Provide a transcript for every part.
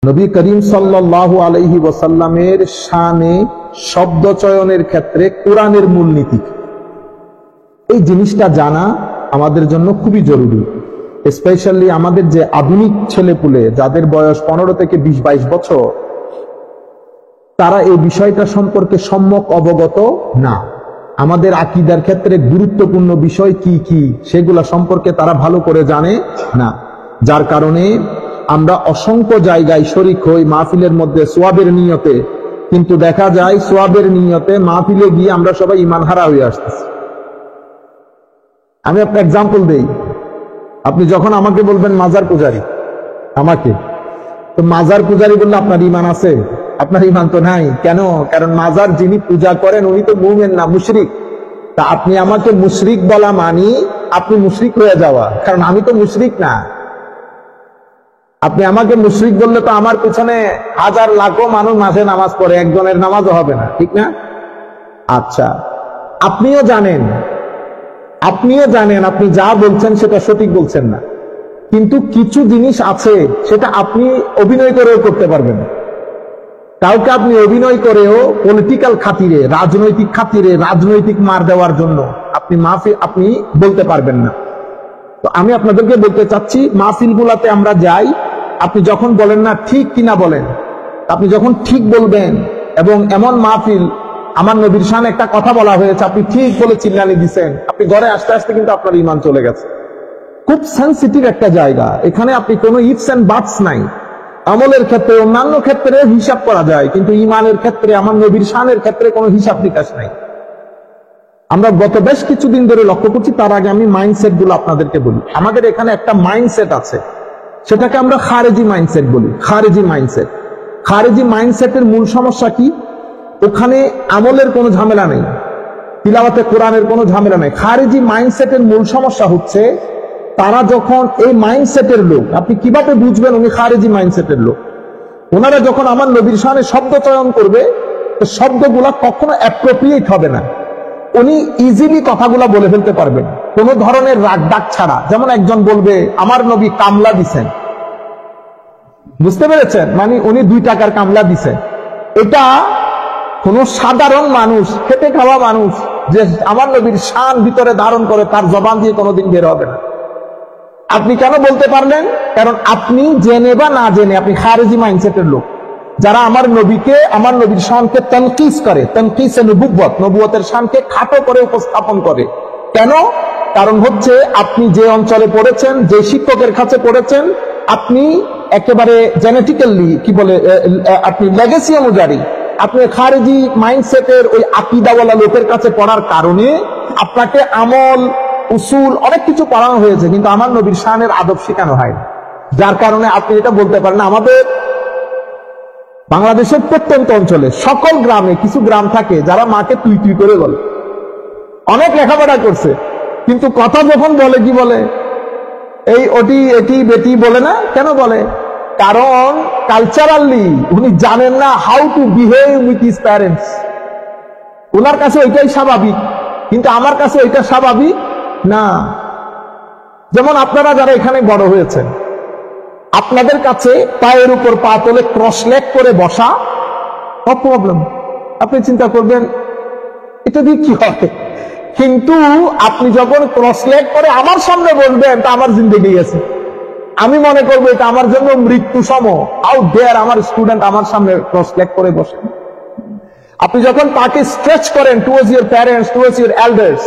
নবী করিম সাল্লাল্লাহু আলাইহি ওয়াসাল্লামের শানে শব্দ চয়নের ক্ষেত্রে কোরআনের মূলনীতি, এই জিনিসটা জানা আমাদের জন্য খুবই জরুরি। স্পেশালি আমাদের যে আধুনিক ছেলেপুলে যাদের বয়স 15 থেকে 20-22 বছর, তারা এই বিষয়টা সম্পর্কে সম্যক অবগত না। আমাদের আকীদার ক্ষেত্রে গুরুত্বপূর্ণ বিষয় কি কি সেগুলা সম্পর্কে তারা ভালো করে জানে না, যার কারণে আমরা অসংখ্য জায়গায় শরীক হই মাহফিলের মধ্যে সোয়াবের নিয়তে, কিন্তু দেখা যায় সোয়াবের নিয়তে মাহফিলে গিয়ে আমরা সবাই ঈমান হারা হয়ে আসতেছি। আমি আপনার এক্সাম্পল দেই। আপনি যখন আমাকে বলবেন মাজার পূজারি, আমাকে তো মাজার পূজারি বললে আপনার ঈমান আছে? আপনার ঈমান তো নাই। কেন? কারণ মাজার যিনি পূজা করেন উনি তো মুমিন না, মুশরিক। তা আপনি আমাকে মুশরিক বলা মানি আপনি মুশরিক হয়ে যাওয়া, কারণ আমি তো মুশরিক না। আপনি আমাকে মুশরিক বললে তো আমার পিছনে হাজার লাখো মানুষ মাসে নামাজ পড়ে, একজনের নামাজও হবে না, ঠিক না? আচ্ছা, আপনিও জানেন আপনি যা বলছেন সেটা সঠিক বলছেন না, কিন্তু কিছু জিনিস আছে সেটা আপনি অভিনয় করেও করতে পারবেন। কাউকে আপনি অভিনয় করেও পলিটিক্যাল খাতিরে, রাজনৈতিক খাতিরে, রাজনৈতিক মার দেওয়ার জন্য আপনি বলতে পারবেন না। তো আমি আপনাদেরকে বলতে চাচ্ছি, মাহফিল গুলাতে আমরা যাই, আপনি যখন বলেন না ঠিক কিনা বলেন, আপনি যখন ঠিক বলবেন, এবং এমন মাহফিল আমার নবীর শানে একটা কথা বলা হয়েছে, আপনি ঠিক বলে চিল্লানি দিচ্ছেন, আপনি ঘরে আসতে আসতে কিন্তু আপনার ঈমান চলে গেছে। খুব সেন্সিটিভ একটা জায়গা, এখানে আপনি কোনো ইফস এন্ড বাটস নাই। আমলের ক্ষেত্রে, অন্যান্য ক্ষেত্রে হিসাব করা যায়, কিন্তু ঈমানের ক্ষেত্রে, আমার নবীর শানের ক্ষেত্রে কোনো হিসাব নিকাশ নাই। আমরা গত বেশ কিছুদিন ধরে লক্ষ্য করছি। তার আগে আমি মাইন্ডসেট গুলো আপনাদেরকে বলি। আমাদের এখানে একটা মাইন্ডসেট আছে, সেটাকে আমরা খারেজি মাইন্ডসেট বলি। খারেজি মাইন্ডসেটের মূল সমস্যা কি? ওখানে আমলের কোনো ঝামেলা নেই, তিলাওয়াতে কোরআনের কোনো ঝামেলা নেই। খারেজি মাইন্ডসেটের মূল সমস্যা হচ্ছে, তারা যখন এই মাইন্ডসেটের লোক, আপনি কিভাবে বুঝবেন উনি খারেজি মাইন্ডসেটের লোক? ওনারা যখন আমার নবীর শানে শব্দ চয়ন করবে, তো শব্দগুলা কখনো অ্যাপ্রোপ্রিয়েট হবে না। উনি ইজিলি কথাগুলা বলে ফেলতে পারবেন কোন ধরনের রাগ ডাক ছাড়া। যেমন একজন বলবে আমার নবী কামলা দিছেন, বুঝতে পেরেছেন? মানে উনি 2 টাকার কামলা দিছেন। এটা কোন সাধারণ মানুষ, খেটে খাওয়া মানুষ যে আমার নবীর শান ভিতরে ধারণ করে, তার জবান দিয়ে কোনোদিন বের হবে না। আপনি কেন বলতে পারলেন? কারণ আপনি জেনে বা না জেনে আপনি খারেজি মাইন্ডসেটের লোক, যারা আমার নবীকে, আমার নবীর শানকে তানকিস করে, তানকিসে নবুওয়াত, নবুওয়াতের শানকে খাটো করে উপস্থাপন করে। কেন? কারণ হচ্ছে আপনি যে অঞ্চলে পড়েছেন, যে শিক্ষকের কাছে পড়েছেন, আপনি একেবারে জেনেটিক্যালি কি বলে, আপনি লেগেসি অনুযায়ী আপনি খারেজি মাইন্ডসেটের ওই আকীদাওয়ালা লোকের কাছে পড়ার কারণে আপনাকে আমল, উসুল অনেক কিছু পড়ানো হয়েছে, কিন্তু আমার নবীর শানের আদব শেখানো হয়, যার কারণে আপনি এটা বলতে পারেন। আমাদের বাংলাদেশের প্রত্যন্ত অঞ্চলে সকল গ্রামে কিছু গ্রাম থাকে যারা মাকে তুই তুই করে বলে, অনেক লেখাপড়া করছে, কিন্তু কথা যখন বলে কি বলে, এই ওটি এটি বেটি বলে না। কেন বলে? কারণ কালচারালি উনি জানেন না how to behave with his parents. ওনার কাছে ওইটাই স্বাভাবিক, কিন্তু আমার কাছে ওইটা স্বাভাবিক না। যেমন আপনারা যারা এখানে বড় হয়েছেন, আপনাদের কাছে পায়ের উপর পা তোলে ক্রস লেগ করে বসা নো প্রবলেম, আপনি চিন্তা করবেন এটা দিয়ে কি হবে। কিন্তু আপনি যখন ক্রস লেগ করে আমার সামনে বসবেন, তা আমার জিন্দেগি গেছে, আমি মনে করবো এটা আমার জন্য মৃত্যু সম। আউট দেয়ার আমার স্টুডেন্ট আমার সামনে ক্রস লেগ করে বসে। আপনি যখন তাকে স্ট্রেচ করেন towards your parents, towards your elders,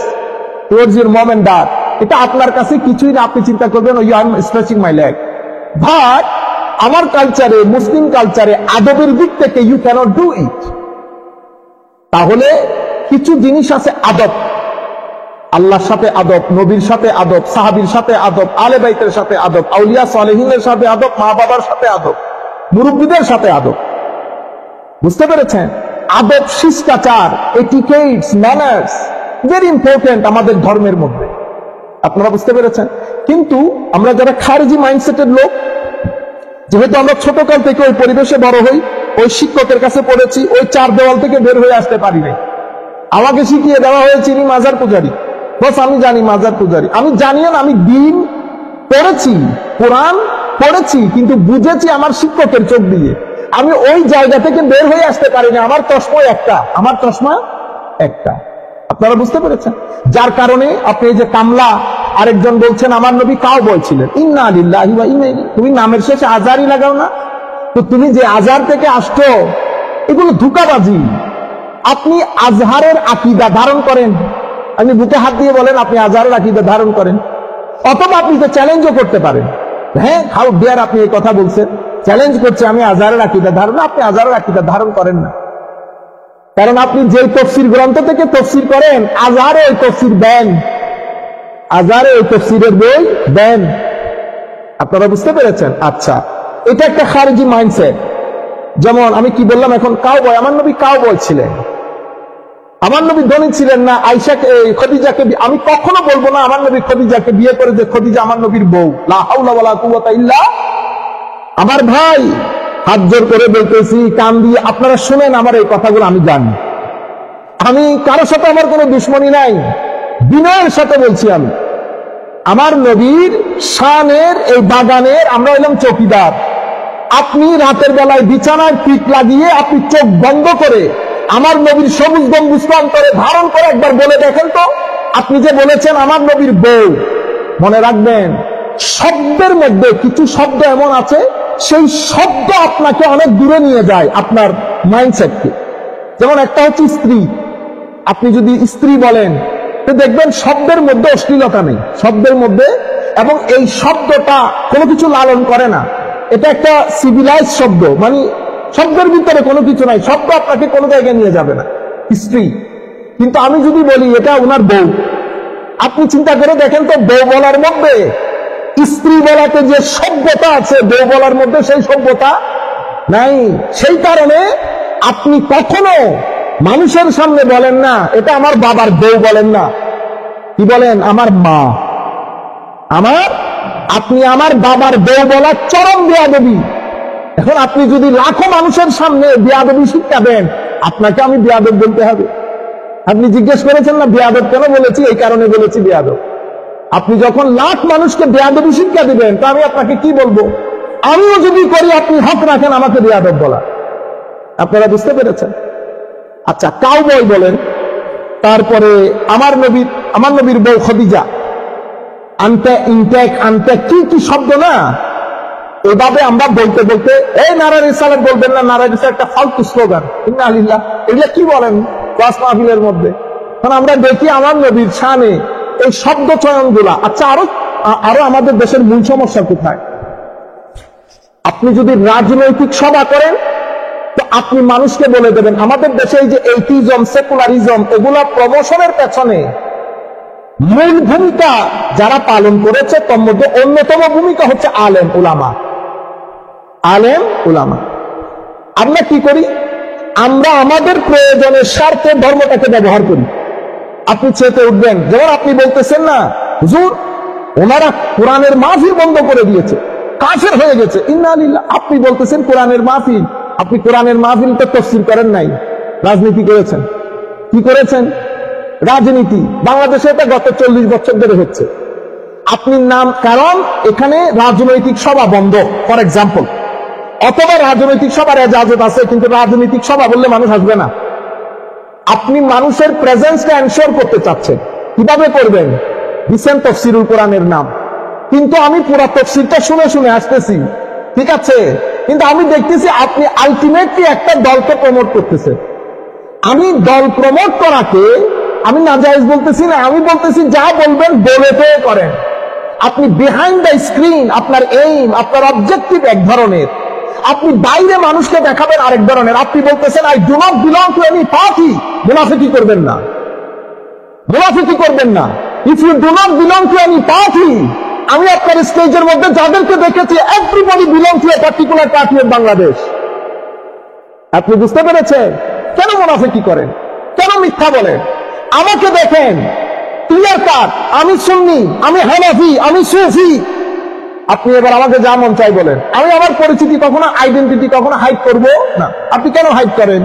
towards your mom and dad, এটা আপনার কাছে কিছুই না। আপনি চিন্তা করবেন you are stretching my leg. But আমার কালচারে, মুসলিম কালচারে আদবের দিক থেকে ইউ ক্যানট ডু ইট। তাহলে কিছু জিনিস আছে আদব, আল্লাহর সাথে আদব, নবীর সাথে আদব, সাহাবীর সাথে আদব, আলে বাইতের সাথে আদব, আউলিয়া সালেহিনের সাথে আদব, মা বাবার সাথে আদব, মুরব্বীদের সাথে আদব। বুঝতে পেরেছেন? আদব, শিষ্টাচার, এটিকেটস, ম্যানার্স ভেরি ইম্পর্টেন্ট আমাদের ধর্মের মধ্যে। আপনারা বুঝতে পেরেছেন? কিন্তু আমরা যারা খারেজি মাইন্ডসেটের লোক, যেহেতু আমরা ছোটকাল থেকে ওই পরিবেশে বড় হই, ওই শিক্ষকের কাছে পড়েছি, ওই 4 দেওয়াল থেকে বের হয়ে আসতে পারি নাই। আমাকে শিখিয়ে দেওয়া হয়েছে ইনি মাজার পূজারি, বস আমি জানি মাজার পূজারি। আমি জানিও না, আমি দিন পড়েছি, কোরআন পড়েছি, কিন্তু বুঝেছি আমার শিক্ষকের চোখ দিয়ে। আমি ওই জায়গা থেকে বের হয়ে আসতে পারিনি। আমার চশমা একটা, আমার চশমা একটা। আপনারা বুঝতে পেরেছেন? যার কারণে আপনি এই যে কামলা, আরেকজন বলছেন আমার নবী কাউ বলছিলেন, ইন্না লিল্লাহি ওয়া ইন্না ইলাইহি। তুমি নামের শেষে আজারই লাগাও না? তো তুমি যে আজার থেকে আসছো, এগুলো ধোঁকাবাজি। আপনি আজহারের আকীদা ধারণ করেন, আপনি বুকে হাত দিয়ে বলেন আপনি আজহারের আকীদা ধারণ করেন, অথবা আপনি তো চ্যালেঞ্জও করতে পারেন। হ্যাঁ, হাউ ডিয়ার আপনি এই কথা বলছেন, চ্যালেঞ্জ করছে আমি আজহারের আকীদা ধারণ। আপনি আজহারের আকীদা ধারণ করেন না, কারণ আপনি যে তফসির গ্রন্থ থেকে তফসির করেন, আজহারে ওই তফসির দেন, আজহারে ওই তফসিরের বই দেন। আপনারা বুঝতে পেরেছেন? আচ্ছা, এটা একটা খারিজি মাইন্ডসেট। যেমন আমি কি বললাম এখন, কাউ বয়, আমার নবী কাউ বয় ছিলেন, আমার নবী ধনী ছিলেন না। আয়েশাকে, খদিজাকে, আমি কখনো বলবো না আমার নবী খদিজাকে বিয়ে করে যে খদিজা আমার নবীর বউ। লা হাওলা ওয়ালা কুওয়াতা ইল্লা। আমার ভাই, হাত জোর করে বলতেছি, কান দিয়ে আপনারা শুনেন আমার এই কথাগুলো, আমি জানি, আমি কারোর সাথে আমার কোনো দুশ্মনী নাই, বিনয়ের সাথে বলছি। আমি আমার নবীর শানের এই বাগানের আমরা হইলাম চৌকিদার। আপনি রাতের বেলায় বিছানায় পিঠ লাগিয়ে আপনি চোখ বন্ধ করে আমার নবীর সবুজ গম্বুজ অন্তরে ধারণ করে একবার বলে দেখেন তো, আপনি যে বলেছেন আমার নবীর বউ, মনে রাখবেন শব্দের মধ্যে কিছু শব্দ এমন আছে, সেই শব্দ আপনাকে অনেক দূরে নিয়ে যায় আপনার মাইন্ডসেটকে। যেমন একটা হচ্ছে স্ত্রী, আপনি যদি স্ত্রী বলেন তো দেখবেন শব্দের মধ্যে অশ্লীলতা নেই, শব্দের মধ্যে, এবং এই শব্দটা কোনো কিছু লালন করে না, এটা একটা সিভিলাইজ শব্দ, মানে শব্দের ভিতরে কোনো কিছু নাই, শব্দ আপনাকে কোনো জায়গায় নিয়ে যাবে না, স্ত্রী। কিন্তু আমি যদি বলি এটা ওনার বউ, আপনি চিন্তা করে দেখেন তো, বউ বলার মধ্যে স্ত্রী বলাতে যে সভ্যতা আছে, বউ বলার মধ্যে সেই সভ্যতা নাই। সেই কারণে আপনি কখনো মানুষের সামনে বলেন না এটা আমার বাবার বউ, বলেন না, কি বলেন? আমার মা, আমার, আপনি আমার বাবার বউ বলা চরম বেয়াদবি। এখন আপনি যদি লাখো মানুষের সামনে বেয়াদবি শিক্ষা দেন, আপনাকে আমি বেয়াদব বলতে হবে। আপনি জিজ্ঞেস করেছেন না বেয়াদব কেন বলেছি? এই কারণে বলেছি বেয়াদব। আপনি যখন লাখ মানুষকে বেয়াদবি শিক্ষা দিবেন, তা আমি আপনাকে কি বলবো? আমিও যদি করি, আপনি হক রাখেন আমাকে বেয়াদব বলা। আপনারা বুঝতে পেরেছেন? আচ্ছা, কাউ বয় বলেন, তারপরে আমার নবীর বউ খদিজা, আনতে ইনটেক, আনতে কি কি শব্দ না, এভাবে আমরা বলতে বলতে, এই নারা রিসালাত বলবেন না, নারা রিসালাত একটা ফালতু স্লোগান, ইন্না লিল্লাহ, এগুলা কি বলেন ওয়াজ মাহফিলের মধ্যে? কারণ আমরা দেখি আমার নবীর শানে এই শব্দ চয়নগুলা। আচ্ছা, আরো আমাদের দেশের মূল সমস্যা কোথায়? আপনি যদি রাজনৈতিক সভা করেন, তো আপনি মানুষকে বলে দেবেন, আমাদের দেশে এই যে এইটিজম, সেকুলারিজম, এগুলা প্রমোশনের পেছনে মূল ভূমিকা যারা পালন করেছে, তার মধ্যে অন্যতম ভূমিকা হচ্ছে আলেম উলামা। আলেম উলামা। আমরা কি করি? আমরা আমাদের প্রয়োজনের স্বার্থে ধর্মটাকে ব্যবহার করি। আপনি চেতে উঠবেন, যেমন আপনি বলতেছেন না হুজুর ওনারা কোরআনের মাহফিল বন্ধ করে দিয়েছে, কাফের হয়ে গেছে, ইন্না লিল্লাহ। আপনি বলতেছেন কোরআনের মাহফিল, আপনি কোরআনের মাহফিলটা তাফসীর করেন নাই, রাজনীতি করেছেন। কি করেছেন? রাজনীতি। বাংলাদেশে এটা গত 40 বছর ধরে হচ্ছে। আপনি নাম, কারণ এখানে রাজনৈতিক সভা বন্ধ, ফর এক্সাম্পল, অথবা রাজনৈতিক সভার এজাজত আছে, কিন্তু রাজনৈতিক সভা বললে মানুষ আসবে না। আপনি মানুষের প্রেজেন্সটা এনশিওর করতে চাচ্ছেন, কিভাবে করবেন? দিচ্ছেন তাফসীরুল কোরআনের নাম, কিন্তু আমি পুরো তাফসীরটা শুনে শুনে আসতেছি, ঠিক আছে, কিন্তু আমি দেখতেছি আপনি আলটিমেটলি একটা দলকে প্রমোট করতেছেন। আমি দল প্রমোট করাকে আমি নাজায়েজ বলতেছি না, আমি বলতেছি যা বলবেন বলে তো করেন। আপনি বিহাইন্ড দ্য স্ক্রিন আপনার এইম, আপনার অবজেক্টিভ এক ধরনের, আপনি বাইরে মানুষকে দেখাবেন আরেক ধরনের। আপনি বলতেছেন I do not belong to any party, মুনাফিকি করবেন না, মুনাফিকি করবেন না। If you do not belong to any party, আমি আপনার স্টেজের মধ্যে যাদেরকে দেখেছি, everybody belong to a particular party of Bangladesh. আপনি বুঝতে পেরেছেন? কেন মুনাফিকি করেন? কেন মিথ্যা বলেন? আমাকে দেখেন, ক্লিয়ার কাট, আমি সুন্নি, আমি হানাফি, আমি সুফি। আপনি এবার আমাকে যা মন চাই বলেন, আমি আমার পরিচিতি কখনো, আইডেন্টিটি কখনো হাইড করব না। আপনি কেন হাইড করেন?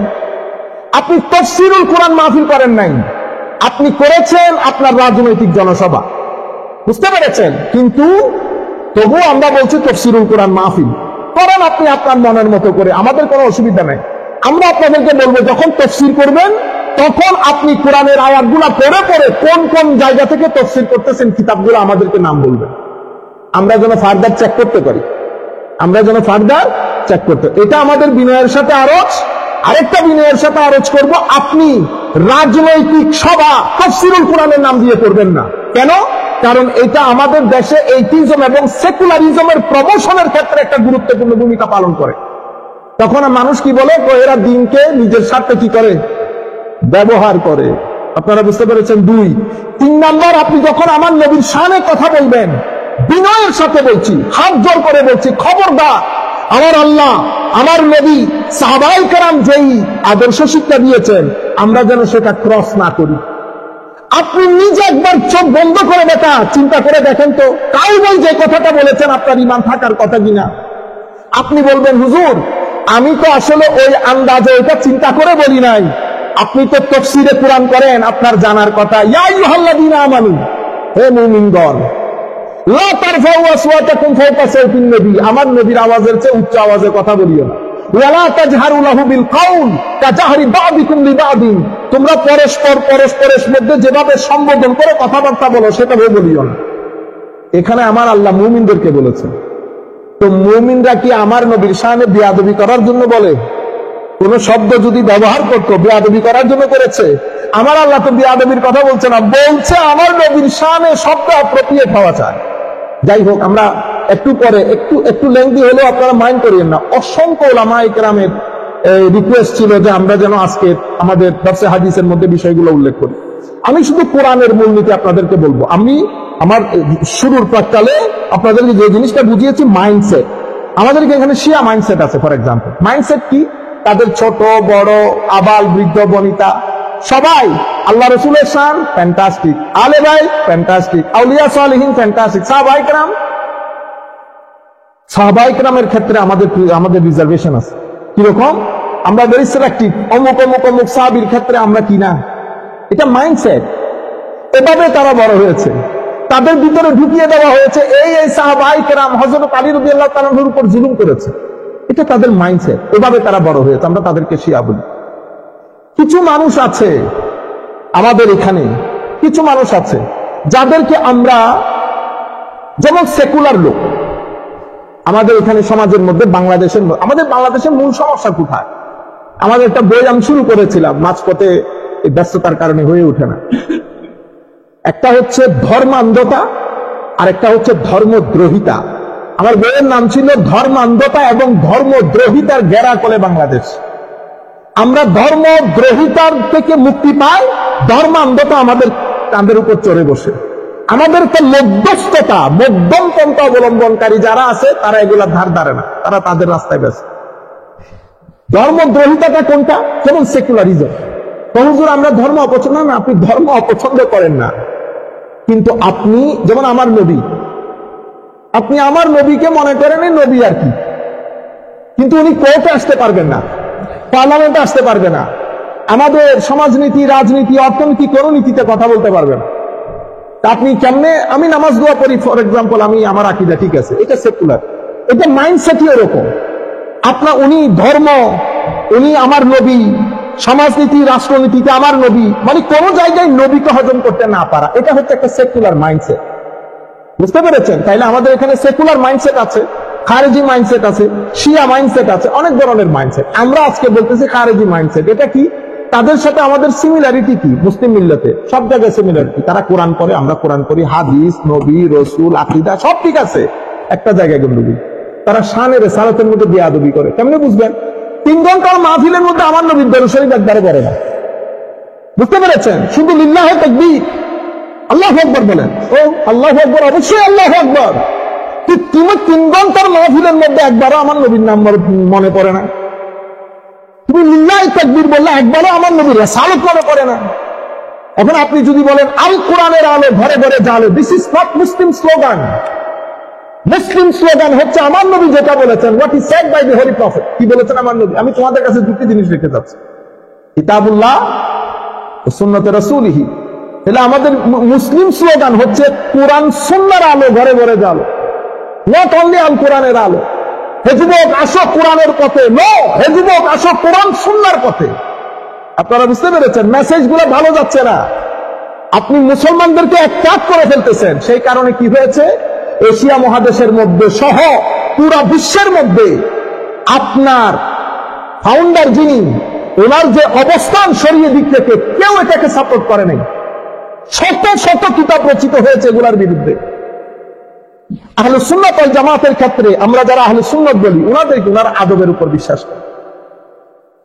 আপনি তাফসীরুল কোরআন মাহফিল করেন নাই, আপনি করেছেন আপনার রাজনৈতিক জনসভা, বুঝতে পেরেছেন? কিন্তু তবুও আমরা বলছি তাফসীরুল কোরআন মাহফিল করেন আপনি আপনার মনের মতো করে, আমাদের কোনো অসুবিধা নাই। আমরা আপনাদেরকে বলবো যখন তাফসীর করবেন তখন আপনি কোরআনের আয়াতগুলো পড়ে পড়ে কোন কোন জায়গা থেকে তাফসীর করতেছেন কিতাবগুলো আমাদেরকে নাম বলবেন, আমরা যেন ফার্দার চেক করতে পারি, এটা আমাদের বিনয়ের সাথে আরজ। আরেকটা বিনয়ের সাথে আরজ করব, আপনি রাজনৈতিক সভা তাফসীরুল কোরআনের নাম দিয়ে করবেন না। কেন? কারণ এটা আমাদের দেশে এইটিজম এবং সেকুলারিজমের প্রমোশনের ক্ষেত্রে একটা গুরুত্বপূর্ণ ভূমিকা পালন করে। তখন মানুষ কি বলে, এরা দিনকে নিজের স্বার্থে কি করে, ব্যবহার করে। আপনারা বুঝতে পেরেছেন? 2 3 নাম্বার, আপনি যখন আমার নবীর শানে কথা বলবেন, বিনয়ের সাথে বলছি, হাত জোর করে বলছি, খবরদার আমার আল্লাহ আমার নবী সাহাবায়ে কেরাম যেই আদর্শ শিক্ষা দিয়েছেন আমরা যেন সেটা ক্রস না করি। আপনি নিজে একবার চোখ বন্ধ করে দেখা চিন্তা করে দেখেন তো, কাউবয় যে কথাটা বলেছেন আপনার ইমান থাকার কথা কিনা। আপনি বলবেন, হুজুর আমি তো আসলে ওই আন্দাজে এটা চিন্তা করে বলি নাই, আপনি তো তাফসীরে কোরআন করেন, আপনার জানার কথা। ইয়া আইয়ুহাল্লাযীনা আমানু, হে মুমিনগণ, লা তারফাউ আসওয়াতাকুম ফাওকা সাওতিন নবী, আমার নবীর আওয়াজের চেয়ে উচ্চ আওয়াজে কথা বলিও না। ওয়ালা তাজহারু লাহু বিল কাউল কাজাহরি বা'দিকুম লিবা'দিন, তোমরা পরস্পরের মধ্যে যেভাবে সম্বোধন করে কথাবার্তা বলো সেভাবে বলিও না। এখানে আমার আল্লাহ মুমিনদেরকে বলেছেন। তো মুমিনরা কি আমার নবীর শানে বেয়াদবি করার জন্য বলে? কোন শব্দ যদি ব্যবহার করতো বেয়াদবি করার জন্য করেছে? আমার আল্লাহ তো বেয়াদবির কথা বলছে না, বলছে আমার নবীর শানে শব্দ অ্যাপ্রোপ্রিয়েট হওয়া চায়। যাই হোক, আমরা একটু পরে একটু লেংদি হলেও আপনারা মাইন্ড করিয়েন না। অসংখ্য উলামায়ে কেরামের রিকোয়েস্ট ছিল যে আমরা যেন আজকে আমাদের দর্সে হাদিসের মধ্যে বিষয়গুলো উল্লেখ করি। আমি শুধু কোরআনের মূলনীতি আপনাদেরকে বলবো। আমি আমার শুরুর প্রাক্কালে আপনাদেরকে যে জিনিসটা বুঝিয়েছি, মাইন্ডসেট। আমাদেরকে এখানে শিয়া মাইন্ডসেট আছে। ফর এক্সাম্পল, মাইন্ডসেট কি? তাদের ছোট বড় আবাল বৃদ্ধ বনিতা সবাই আল্লাহ রসুলের শান ফ্যান্টাস্টিক, আলে ভাই ফ্যান্টাস্টিক, আউলিয়া সালেহিন ফ্যান্টাস্টিক, সাহাবায়ে কেরামের ক্ষেত্রে আমাদের রিজার্ভেশন আছে। কিরকম? আমরা ভেরি সিলেক্টিভ, অমুক সাহাবীর ক্ষেত্রে আমরা কি না। এটা মাইন্ডসেট। এভাবে তারা বড় হয়েছে, তাদের ভিতরে ঢুকিয়ে দেওয়া হয়েছে এই সাহাবায়ে কেরাম হযরত আলী রাদিয়াল্লাহু তাআলার উপর জুলুম করেছে। এটা তাদের মাইন্ডসেট, এভাবে তারা বড় হয়েছে। আমরা তাদেরকে শিয়া বলি। কিছু মানুষ আছে আমাদের এখানে, কিছু মানুষ আছে যাদেরকে আমরা, যেমন সেকুলার লোক আমাদের এখানে সমাজের মধ্যে, আমাদের বাংলাদেশের মূল সমস্যা কোথায়? আমাদের একটা বই আমি শুরু করেছিলাম, মাঝপথে ব্যস্ততার কারণে হয়ে ওঠে না। একটা হচ্ছে ধর্মান্ধতা আর একটা হচ্ছে ধর্মদ্রোহিতা। আমার বইয়ের নাম ছিল ধর্মান্ধতা এবং ধর্মদ্রোহিতার গেরাকলে বাংলাদেশ। আমরা ধর্মদ্রোহিতার থেকে মুক্তি পাই, ধর্মান্ধতা আমাদের কাঁধের উপর চড়ে বসে। আমাদের তো মধ্যস্থতা, মধ্যমপন্থা অবলম্বনকারী যারা আছে তারা এগুলা ধার ধারে না, তারা তাদের রাস্তায় ব্যস্ত। ধর্মদ্রোহিতাটা কোনটা? যেমন সেকুলারিজম। হুজুর আমরা ধর্ম অপছন্দ না, আপনি ধর্ম অপছন্দ করেন না, কিন্তু আপনি যেমন আমার নবী, আপনি আমার নবীকে মনে করেন নবী আর কি, কিন্তু উনি কোর্টে আসতে পারবেন না, পার্লামেন্টে আসতে পারবে না, আমাদের সমাজনীতি, রাজনীতি, অর্থনীতি কোন নীতিতে কথা বলতে পারবে না। আপনি কেমনে? আমি নামাজ দোয়া পড়ি ফর এক্সাম্পল, আমি আমার আকীদা ঠিক আছে, এটা সেকুলার। এটা মাইন্ডসেটই এরকম। উনি ধর্ম, উনি আমার নবী, সমাজনীতি রাষ্ট্রনীতিতে আমার নবী, মানে কোন জায়গায় নবীকে হজম করতে না পারা, এটা হচ্ছে একটা সেকুলার মাইন্ডসেট। বুঝতে পেরেছেন? তাইলে আমাদের এখানে সেকুলার মাইন্ডসেট আছে, খারেজি মাইন্ডসেট আছে, শিয়া মাইন্ডসেট আছে, অনেক ধরনের মাইন্ডসেট। আমরা আজকে বলতেছি খারেজি মাইন্ডসেট। এটা কি? তাদের সাথে আমাদের সিমিলারিটি কি? মুসলিম মিল্লাতে সব জায়গায় সিমিলারিটি। তারা কোরআন পড়ে, আমরা কোরআন পড়ি, হাদিস, নবী, রসুল, আকীদা সব ঠিক আছে, একটা জায়গায় গন্ডগোল। তারা শানের সালাতের মধ্যে বেয়াদবি করে। কেমনে বুঝবেন? 3 ঘন্টার মাহফিলের মধ্যে আমার নবীর দরুদ শরীফ একবারে করে না। বুঝতে পেরেছেন? শুধু লিল্লাহে তাকবীর, আল্লাহু আকবার বলেন, ও আল্লাহু আকবার, অবশ্যই আল্লাহু আকবার। তুমি 3 ঘন্টার মাহফিলের মধ্যে একবারও আমার নবীর নাম মনে পড়ে না। তুমি লিল্লাহে তাকবীর বললে একবারও আমার নবীর রিসালাত মনে পড়ে না। এখন আপনি যদি বলেন আল কোরআনের আলো ঘরে ঘরে জালো, this is not Muslim slogan. মুসলিম স্লোগান হচ্ছে আমার নবী যেটা বলেছেন, what is said by the holy prophet. কি বলেছেন আমার নবী? আমি তোমাদের কাছে দুটি জিনিস রেখে যাচ্ছি, কিতাবুল্লাহ ও সুন্নতে রাসূলিহি। তাহলে আমাদের মুসলিম স্লোগান হচ্ছে কোরআন সুন্নাহর আলো ঘরে ঘরে জালো। নট অনলি আল কোরআনের আলো। হে যুবক আসো কোরআনের পথে, নো, হে যুবক আসো কোরআন সুন্নাহর পথে। আপনারা বুঝতে পেরেছেন? মেসেজ গুলো ভালো যাচ্ছে না, আপনি মুসলমানদেরকে অ্যাট্রাক্ট করে ফেলতেছেন। সেই কারণে কি হয়েছে, এশিয়া মহাদেশের মধ্যে সহ পুরা বিশ্বের মধ্যে আপনার ফাউন্ডার যিনি, ওনার যে অবস্থান শরীয় দিক থেকে, কেউ এটাকে সাপোর্ট করে নাই। শত শত কিতাব রচিত হয়েছে এগুলার বিরুদ্ধে। আহলুস সুন্নাত ওয়াল জামাতের ক্ষেত্রে আমরা যারা আহলুস সুন্নাত বলি, ওনার আদবের উপর বিশ্বাস করি।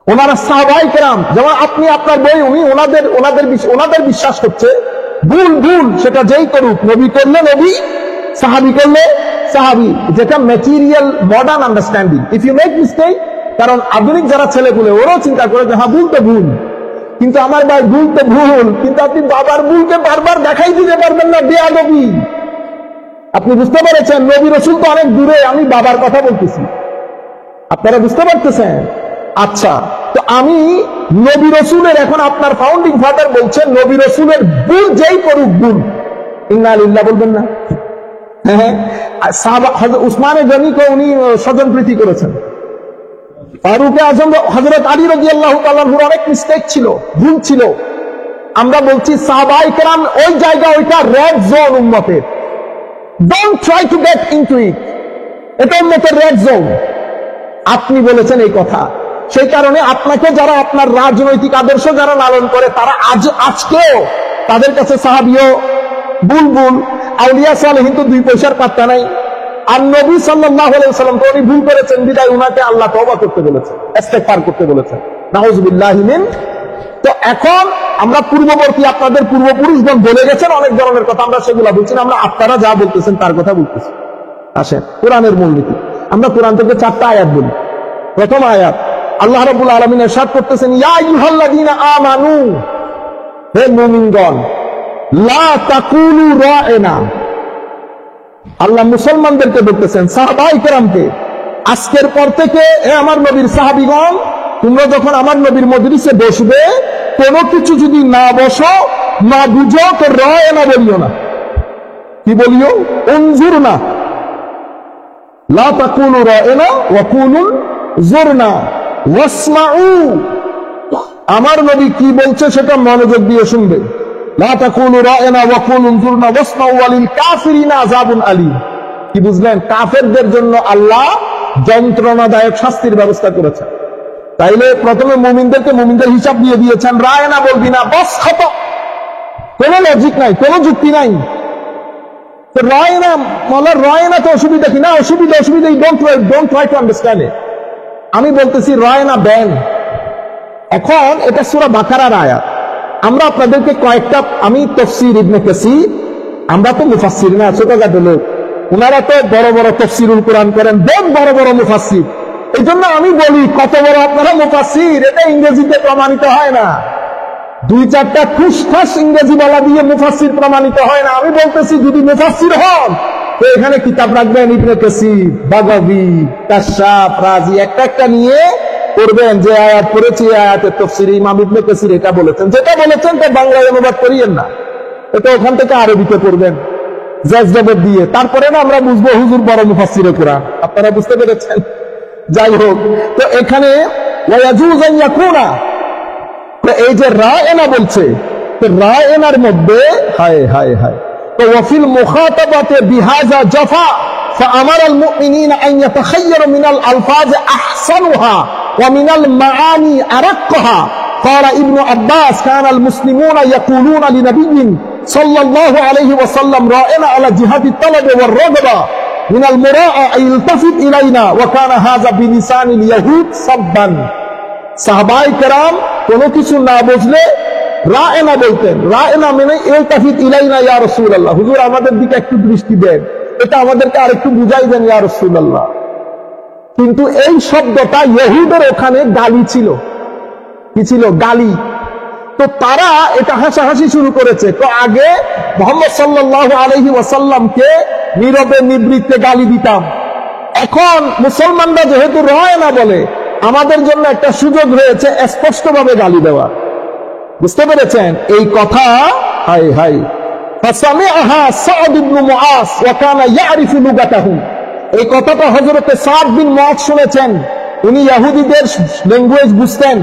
ওনারা সাহাবায়ে কেরাম, যেমন আপনি আপনার বই, উনি ওনাদের বিশ্বাস হচ্ছে ভুল, সেটা যেই করুক, নবী করলে নবী, সাহাবী করলে সাহাবী, যেটা material modern understanding. If you make mistake, কারণ আধুনিক যারা ছেলেগুলো ওরাও চিন্তা করে যে হ্যাঁ ভুল তো ভুল, কিন্তু আমার ভাই ভুল তো ভুল, কিন্তু আপনি বাবার ভুলকে বারবার দেখাই দিতে পারবেন না, বেয়াদবি। আপনি বুঝতে পেরেছেন? নবী রাসূল তো অনেক দূরে, আমি বাবার কথা বলতেছি, আপনারা বুঝতে পারতেছেন? আচ্ছা, তো আমি নবী রাসূলের, এখন আপনার ফাউন্ডিং ফাদার বলছেন নবী রাসূলের ভুল যেই করুক ভুল, ইন্না লিল্লাহ বলবেন না? হ্যাঁ, হযরত উসমান গনিকে উনি স্বজন প্রীতি করেছেন। ফারুক আজম হযরত আলী রাদিয়াল্লাহু তাআলা অনেক মিস্টেক ছিল, ভুল ছিল। আমরা বলছি সাহাবায়ে কেরাম ওই জায়গা, ওইটা রেড জোন উম্মতের। Don't try to get into ইট, এটা উম্মতের রেড জোন। আপনি বলেছেন এই কথা, সেই কারণে আপনাকে যারা আপনার রাজনৈতিক আদর্শ যারা লালন করে, তারা আজকেও তাদের কাছে সাহাবীও বুলবুল, আউলিয়া সালেহিন তো 2 পয়সার পাত্তা নাই। আর নবী সাল্লাল্লাহু আলাইহি ওয়াসাল্লাম তো উনি ভুল করেছেন, বিদায় উনাকে আল্লাহ তওবা করতে বলেছেন, ইস্তেগফার করতে বলেছেন, নাউযুবিল্লাহি মিন। তো এখন আমরা পূর্ববর্তী, আপনাদের পূর্বপুরুষগণ বলে গেছেন অনেক ধরনের কথা, আমরা সেগুলো বলছি না, আমরা আপনারা যা বলতেছেন তার কথা বলতেছি। আসেন কোরআনের মূলনীতি, আমরা কোরআন থেকে 4টা আয়াত বলি। প্রথম আয়াত, আল্লাহ রাব্বুল আলামিন ইরশাদ করতেছেন, ইয়া আইয়ুহাল্লাযীনা আমানু, হে মুমিনগণ, লা তাকুলু রা'না। আল্লাহ মুসলমানদেরকে বলতেছেন, সাহাবায়ে কেরামকে, আজকের পর থেকে হে আমার নবীর সাহাবীগণ, তোমরা যখন আমার নবীর মজলিসে বসবে, কোনো কিছু যদি না বসো, না বুঝো, তো রা'না বলিও না। কি বলিও? উনজুরনা, লা তাকুলু রা'না ওয়া কুলু জুরনা ওয়াসমাউ। আমার নবী কি বলছে সেটা মনোযোগ দিয়ে শুনবে। লা তাকুলু রা'না ওয়া কুলু জুরনা ওয়াসমাউ ওয়ালিল কাফিরিনা আযাবুন আলীম। কি বুঝলেন? কাফেরদের জন্য আল্লাহ যন্ত্রণাদায়ক শাস্তির ব্যবস্থা করেছেন। তাইলে প্রথমে মুমিনদেরকে মুমিনদের হিসাব দিয়ে দিয়েছেন, রা'না বলবি না, বাস খতম। কোনো লজিক নাই, কোনো যুক্তি নাই। তো রা'না মানে রা'না তো অসুবিধা কি না? অসুবিধা, don't try to understand it. আমি বলতেছি রা'না ব্যান। এখন এটা সূরা বাকারার আয়াত। আমরা আপনাদেরকে কয়েকটা, আমি তাফসীর ইবনে কাসীর, আমরা তো মুফাসসির না, ছোটখাটো লোক, ওনারা তো বড় বড় তাফসীরুল কোরআন করেন, বড় বড় মুফাসসির। এই জন্য আমি বলি, কত বড় আপনারা মুফাসসির, এটা ইংরেজিতে প্রমাণিত হয় না। 2-4টা ঠুসঠাস ইংরেজি বলা দিয়ে মুফাসসির প্রমাণিত হয় না। আমি বলতেছি, যদি মুফাসসির হন তো এখানে কিতাব রাখবেন, ইবনে কাসীর, বাগাবী, কাশশাফ, রাজি, একটা নিয়ে করবেন যে আয়াত পড়েছি, আয়াতের তাফসীরে ইমাম ইবনে কাসীর এটা বলেছেন, যেটা বলেছেন তা বাংলায় অনুবাদ করিয়েন না, এটা ওখান থেকে আরবিতে পড়বেন জবাব দিয়ে, তারপরে না আমরা বুঝবো হুজুর বড় মুফাসসিরে কোরআন। আপনারা বুঝতে পেরেছেন? যাই হোক, তো এখানে ওয়ায়াজুজ আন ইয়াকুনা, তো এই যে রা'না বলছে, তো রা'নার মধ্যে হায় হায় হায়, তো ওয়াফিল মুখাতাবাতি বিহাযা জাফা فأمر المؤمنين أن يتخيروا من الألفاظ أحسنها ومن المعاني أرقها. قال ابن عباس كان المسلمون يقولون لنبي صلى الله عليه وسلم رائنا على جهة الطلب والرغبة من المراءة أن يلتفت إلينا وكان هذا بلسان اليهود سبا. সাহাবায়ে কেরাম কোনো কিছু না বুঝলে রা'না বলতেন। রা'না মানে ইলতাফিত ইলাইনা ইয়া রাসূলুল্লাহ, হুজুর আমাদের দিকে একটু দৃষ্টি দেন, এটা আমাদেরকে আরেকটু বুঝাই দেন ইয়া রাসূলুল্লাহ। কিন্তু এই শব্দটা ইহুদের ওখানে গালি ছিল। কি ছিল? গালি। তো তারা এটা হাসাহাসি শুরু করেছে। তো আগে মুহাম্মদ সাল্লাল্লাহু আলাইহি ওয়াসাল্লামকে নীরবে নিবৃত্তে গালি দিতাম, এখন মুসলমানরা যেহেতু রা'না বলে, আমাদের জন্য একটা সুযোগ রয়েছে স্পষ্টভাবে গালি দেওয়া। বুঝতে পেরেছেন এই কথা? হায় হায়। ফাসামিআহা সা'দ ইবনে মুআজ ওয়া কানা ইয়ারিফু লুগাতাহু। এই কথাটা হযরতে সাদ বিন মুআয শুনেছেন। উনি ইহুদিদের ল্যাঙ্গুয়েজ বুঝতেন।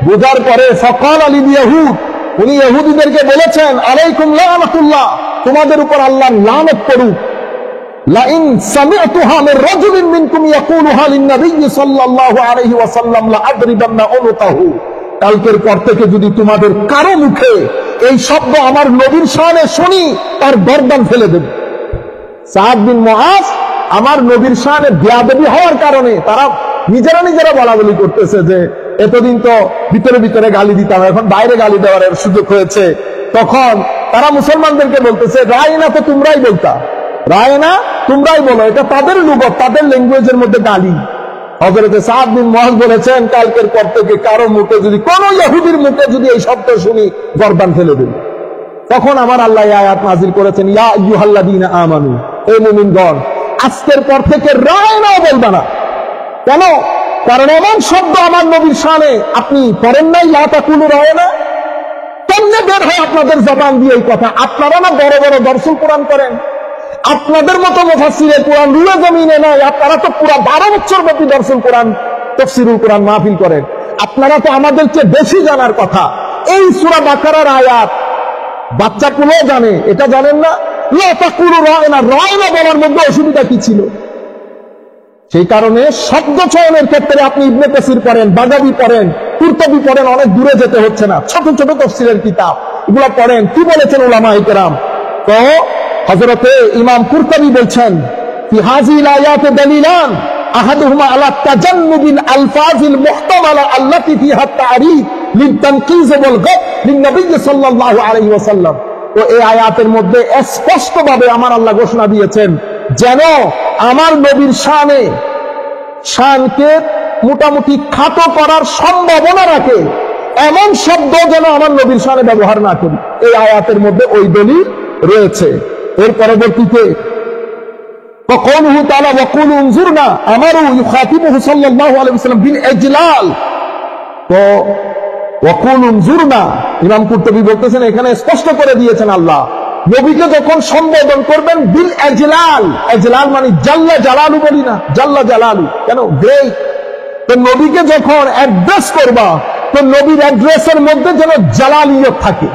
বোঝার পরে ফাকাল লিল ইয়াহুদ, উনি ইহুদিদেরকে বলেছেন, আলাইকুম লানাতুল্লাহ, তোমাদের উপর আল্লাহর লানত পড়ুক। লাইন সামি'তুহা মির রাজুলিন মিনকুম ইয়াকুলুহা লিন-নবী সাল্লাল্লাহু আলাইহি ওয়াসাল্লাম লাআদরিবান্না উনুকাহু, কালকের পর থেকে যদি তোমাদের কারো মুখে এই শব্দ আমার নবীর শানে শুনি, তার গর্দান ফেলে দেব। সাদ বিন মুআয আমার নবীর শানে বেয়াদবি হওয়ার কারণে তারা নিজেরা বলা বলি করতেছে যে এতদিন তো ভিতরে ভিতরে গালি দিতাম, এখন বাইরে গালি দেওয়ার সুযোগ হয়েছে। তখন তারা মুসলমানদেরকে বলতেছে, রায়না তো তোমরাই বলতা, রায়না তোমরাই বলো, এটা তাদের লুগত, তাদের ল্যাঙ্গুয়েজের মধ্যে গালি। হযরত সাদ বিন মুআয বলেছেন, কালকের পর থেকে কারো মুখে যদি, কোন ইহুদির মুখে যদি এই শব্দ শুনি, গর্দান ফেলে দেব। তখন আমার আল্লাহ এই আয়াত নাযিল করেছেন, ইয়া আইয়ুহাল্লাযীনা আমানু, হে মুমিনগণ, আজকের পর থেকে রায়নাও বলবা না। কেন? কারণ এমন শব্দ আমার নবীর শানে আপনি পড়েন নাই, লা তাকুলু রায়না। কেমনে বের হয় আপনাদের জবান দিয়ে এই কথা? আপনারা না বড় বড় দর্শন কোরআন করেন, আপনাদের মতো মুফাসসিরে কোরআন রুলে জমিনে নাই। আপনারা তো পুরো 12 বছর ব্যাপী দর্শন কোরআন, তাফসীরুল কোরআন মাহফিল করেন। আপনারা তো আমাদের চেয়ে বেশি জানার কথা। এই সূরা বাকারার আয়াত বাচ্চা পুরো জানে, এটা জানেন না? লা তাকুলু রায়না, রায়না বলার মধ্যে অসুবিধা কি ছিল? সেই কারণে শব্দ চয়নের ক্ষেত্রে আপনি ইবনে কাসির পড়েন, বাগাবী পড়েন, কুরতুবী পড়েন, অনেক দূরে যেতে হচ্ছে না। ছোট ছোট তাফসীরের কিতাব এগুলো পড়েন, কি বলেছেন উলামায়ে কেরাম। তো হযরতে ইমাম কুরতুবী বলছেন, ফি হাযিল আয়াতে দালিলান, আহাদুহুমা আলা তাজান্নুবিল আলফাজিল মুহতামালা আল্লাতী ফিহা তা'রিফ লিত-তানকিজ ওয়াল গাব লিন-নবী সাল্লাল্লাহু আলাইহি ওয়াসাল্লাম। তো এই আয়াতের মধ্যে স্পষ্টভাবে আমার আল্লাহ ঘোষণা দিয়েছেন, যেন আমার নবীর শানকে মোটামুটি খাটো করার সম্ভাবনা রাখে এমন শব্দ যেন আমার নবীর শানে ব্যবহার না করি। এই আয়াতের মধ্যে ওই দলিল রয়েছে। এর পরবর্তীতে وقوله تعالى وقولوا انظرنا امروا يخاطبه صلى الله عليه وسلم بالاجلال। তো وقولوا انظرنا, ইমাম কুরতুবী বলতেছেন এখানে স্পষ্ট করে দিয়েছেন আল্লাহ নবীকে যখন সম্বোধন করবেন বিল এজলাল, এজলাল মানে জাল্লা জালালু, বলি না জাল্লা জালালু, কেন গ্রেট। তো নবীকে যখন অ্যাড্রেস করবা, তো নবীর অ্যাড্রেসের মধ্যে যেন জালালিয়ত থাকে,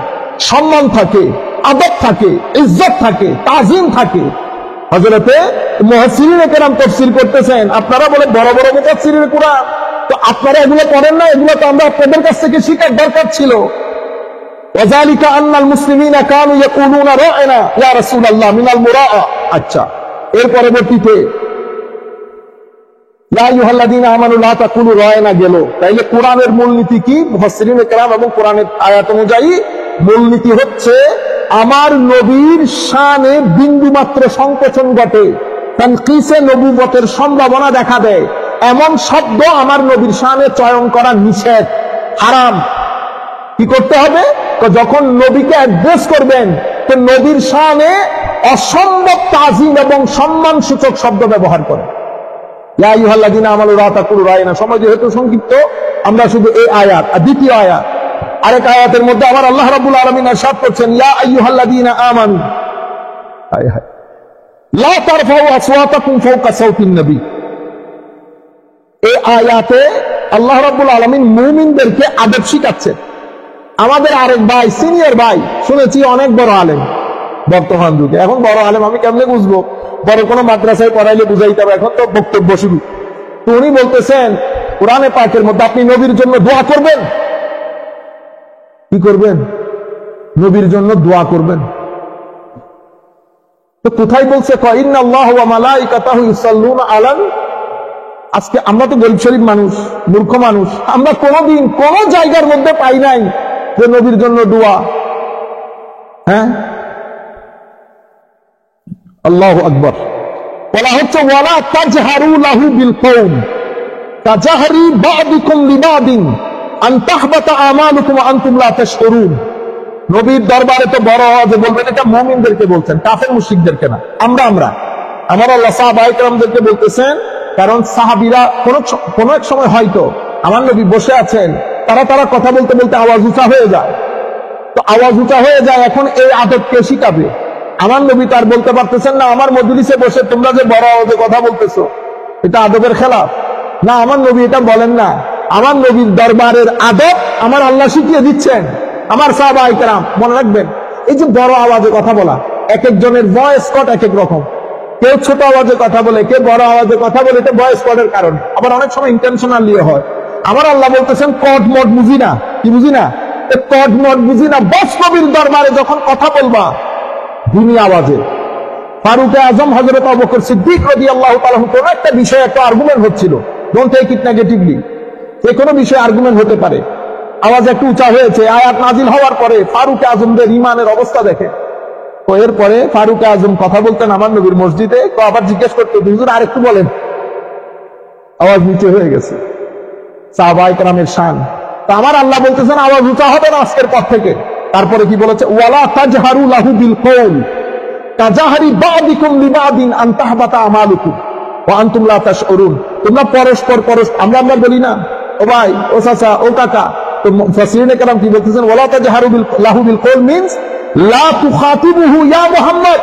সম্মান থাকে, আদব থাকে, ইজ্জত থাকে, তাজিম থাকে। হযরতে মুফাসসিরিনে কেরাম তাফসীর করতেছেন, আপনারা বলে বড় বড় মুফাসসিরিনে কোরআন, তো আপনারা এগুলো পড়েন না? এগুলো তো আমরা আপনাদের কাছ থেকে শিখার দরকার ছিল। ওয়াযালিকা আন্নাল মুসলিমিনা কানু ইয়াকুলুনা রা'না ইয়া রাসূলুল্লাহ মিনাল মুরাআ। আচ্ছা, এর পরবর্তীতে ইয়া আইয়ুহাল্লাযীনা আমানু লা তাকুলু রা'না গেল। তাইলে কোরআনের মূলনীতি কি? মুফাসসিরিনে কেরাম এবং কোরআনের আয়াত অনুযায়ী মূলনীতি হচ্ছে, আমার নবীর শানে বিন্দু মাত্র সংকোচন ঘটে, তানকিসে নবুয়তের সম্ভাবনা দেখা দেয়, এমন শব্দ আমার নবীর শানে চয়ন করা নিষেধ, হারাম। কি করতে হবে? যখন নবীকে অ্যাড্রেস করবেন, তো নবীর শানে অসম্ভব তাজিম এবং সম্মান সূচক শব্দ ব্যবহার করেন। ইয়া আইয়ুহাল্লাযীনা আমানু লা তাকুলু রা'না। সময় যেহেতু সংক্ষিপ্ত, আমরা শুধু এই আয়াত আর দ্বিতীয় আয়াত, আরেক আয়াতের মধ্যে আমার আল্লাহ রাব্বুল আলামিন ইরশাদ করছেন, ইয়া আইয়ুহাল্লাযীনা আমানু লা তারফাউ আসওয়াতাকুম ফাওকা সাওতিন নবী। এই আয়াতে আল্লাহ রাব্বুল আলামিন মুমিনদেরকে আদব শিখাচ্ছেন। আমাদের আরেক ভাই, সিনিয়র ভাই, শুনেছি অনেক বড় আলেম বর্তমান যুগে। এখন বড় আলেম আমি কেমনে বুঝবো? বড় কোনো মাদ্রাসায় পড়াইলে বুঝাইতে হবে, এখন তো বক্তব্য শুরু। তো উনি বলতেছেন, কোরআনে পাকের মধ্যে আপনি নবীর জন্য দোয়া করবেন। কি করবেন? নবীর জন্য দোয়া করবেন। তো কোথায় বলছে? ইন্নাল্লাহা ওয়া মালাইকাতাহু ইউসাল্লুনা আলান। আজকে আমরা তো গরীব শরীফ মানুষ, মূর্খ মানুষ, আমরা কোনোদিন কোন জায়গার মধ্যে পাই নাই যে নবীর জন্য দোয়া। হ্যাঁ, আল্লাহু আকবার। বলা হচ্ছে ওয়ালা তাজহারু লাহু বিল কওল তাজহারি বা'দুকুম লিবাদিন আন তাহবাতা আমালুকুম ওয়া আনতুম লা তাশউরুন। নবীর দরবারে তো বড় আওয়াজে বলবেন, এটা মুমিনদেরকে বলছেন, কাফের মুশরিকদেরকে না। আমরা আমার আল্লাহ সাহাবায়ে কেরামদেরকে বলতেছেন, কারণ সাহাবীরা কোন এক সময় হয়তো আমার নবী বসে আছেন, তারা কথা বলতে বলতে আওয়াজ উঁচা হয়ে যায়। তো আওয়াজ উঁচা হয়ে যায়, এখন এই আদব কে শিখাবে? আমার নবী তো আর বলতে পারতেছেন না আমার মজলিসে বসে তোমরা যে বড় আওয়াজে কথা বলতেছো এটা আদবের খেলাফ। না, আমার নবী এটা বলেন না। আমার নবীর দরবারের আদব আমার আল্লাহ শিখিয়ে দিচ্ছেন। আমার সাহাবায়ে কেরাম মনে রাখবেন, এই যে বড় আওয়াজে কথা বলা, এক একজনের ভয়েস কট এক এক রকম। কেউ ছোট আওয়াজে কথা বলে, কেউ বড় আওয়াজে কথা বলে, এটা ভয়েস কটের কারণে। আবার অনেক সময় ইন্টেনশনালিও হয়। আমার আল্লাহ বলতেছেন কট মট বুঝি না, কি বুঝি না, কট মট বুঝি না। বস নবীর দরবারে যখন কথা বলবা ধিমি আওয়াজে, ফারুক আজম হযরত আবু বকর সিদ্দিক রাদিয়াল্লাহু তাআলা কোন একটা বিষয়ে একটা আর্গুমেন্ট হচ্ছিল, ডোন্ট টেক ইট নেগেটিভলি, যে কোনো বিষয়ে আর্গুমেন্ট হতে পারে, আওয়াজ একটু উঁচা হয়েছে, আয়াত নাজিল হওয়ার পরে ফারুক আজমদের ইমানের অবস্থা দেখে। তো এরপরে ফারুক আজম কথা বলতেন আমার নবীর মসজিদে, তো আবার জিজ্ঞেস করতে হুজুর আরেকটু বলেন, আওয়াজ নিচে হয়ে গেছে। সাহাবায়ে কেরামের শান। তো আমার আল্লাহ বলতেছেন আওয়াজ উঁচা হবে না আজকের পর থেকে। তারপরে কি বলেছে, ওয়ালা তাজহারু লাহু বিল কওল কাজাহারি বাদিকুম লিবাদিন আন তাহবাতা আমালুকুম ওয়া আনতুম লা তাশউরুন। তোমরা পরস্পর আমরা বলি না, ও ভাই, ও চাচা, ও কাকা। তো মুফাসসিরিনে কেরাম কি বলতেছেন, ওয়ালা তাজহারু লাহু বিল কওল মিন্স লা তুখাতিবুহু ইয়া মুহাম্মদ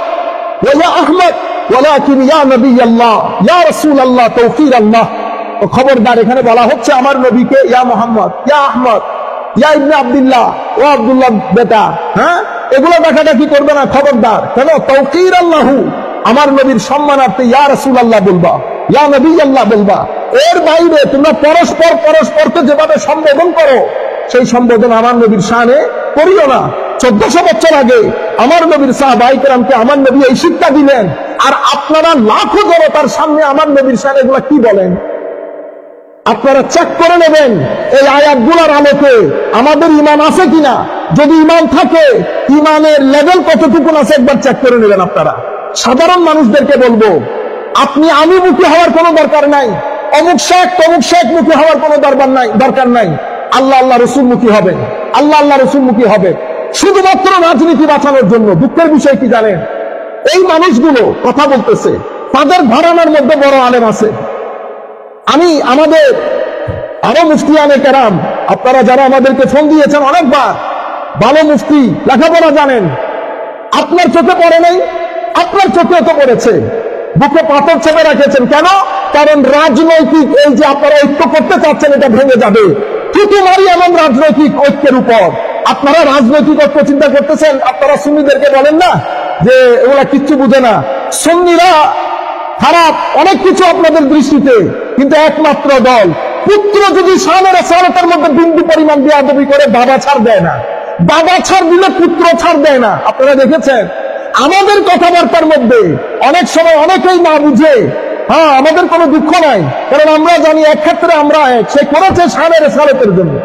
ওয়া ইয়া আহমদ ওয়ালাকিন ইয়া নবিয়াল্লাহ ইয়া রাসূলুল্লাহ তাওফীরাল্লাহ। ও খবরদার, এখানে বলা হচ্ছে আমার নবীকে ইয়া মুহাম্মদ, ইয়া আহমদ, ইয়া ইবনে আব্দুল্লাহ, ও আব্দুল্লাহ বেটা, হ্যাঁ, এগুলো দেখাদেখি করবে না, খবরদার। কেন? তাওকীরাল্লাহু, আমার নবীর সম্মানার্থে ইয়া রাসূলুল্লাহ বলবা, ইয়া নবিয়াল্লাহ বলবা। এর বাইরে তোমরা পরস্পরকে যেভাবে সম্বোধন করো, সেই সম্বোধন আমার নবীর শানে করিও না। 1400 বছর আগে আমার নবীর সাহাবায়ে কেরামকে আমার নবী এই শিক্ষা দিলেন, আর আপনারা লাখো জনতার সামনে আমার নবীর শানে এগুলা কি বলেন? আপনারা চেক করে নেবেন এই আয়াতগুলোর আলোকে আমাদের ঈমান আছে কিনা। যদি ঈমান থাকে, ঈমানের লেভেল কতটুকু আছে একবার চেক করে নেবেন আপনারা। সাধারণ মানুষদেরকে বলবো, আপনি আমি মুখী হওয়ার কোনো দরকার নাই, অমুক শেখ তমুক শেখ মুখী হওয়ার কোনো দরকার নাই। আল্লাহ আল্লাহ রসুল মুখী হবেন, আল্লাহ আল্লাহ রসুল মুখী হবে শুধুমাত্র রাজনীতি বাঁচানোর জন্য। দুঃখের বিষয় কি জানেন, এই মানুষগুলো কথা বলতেছে, তাদের ঘরানার মধ্যে বড় আলেম আছে। আমি আমাদের আরো মুফতিয়ানে কেরাম, আপনারা যারা আমাদেরকে ফোন দিয়েছেন অনেকবার, ভালো মুফতি, লেখাপড়া জানেন, আপনার চোখে পড়ে নাই, আপনার চোখে তো পড়েছে, বুকে পাথর চেপে রেখেছেন। কেন? কারণ রাজনৈতিক এই যে আপনারা ঐক্য করতে চাচ্ছেন, এটা ভেঙে যাবে। থুতু মারি এমন রাজনৈতিক ঐক্যের উপর। আপনারা রাজনৈতিক ঐক্য চিন্তা করতেছেন, আপনারা সুন্নিদেরকে বলেন না যে এগুলা কিচ্ছু বুঝে না, সুন্নিরা খারাপ, অনেক কিছু আপনাদের দৃষ্টিতে, কিন্তু একমাত্র দল, পুত্র যদি শানের সালাতের মধ্যে বিন্দু পরিমাণ বেয়াদবি করে বাবা ছাড় দেয় না, বাবা ছাড় দিলে পুত্র ছাড় দেয় না। আপনারা দেখেছেন আমাদের কথাবার্তার মধ্যে অনেক সময় অনেকেই না বুঝে। হ্যাঁ, আমাদের কোনো দুঃখ নাই, কারণ আমরা জানি এক ক্ষেত্রে আমরা এক, সে করেছে শানের সালাতের জন্য,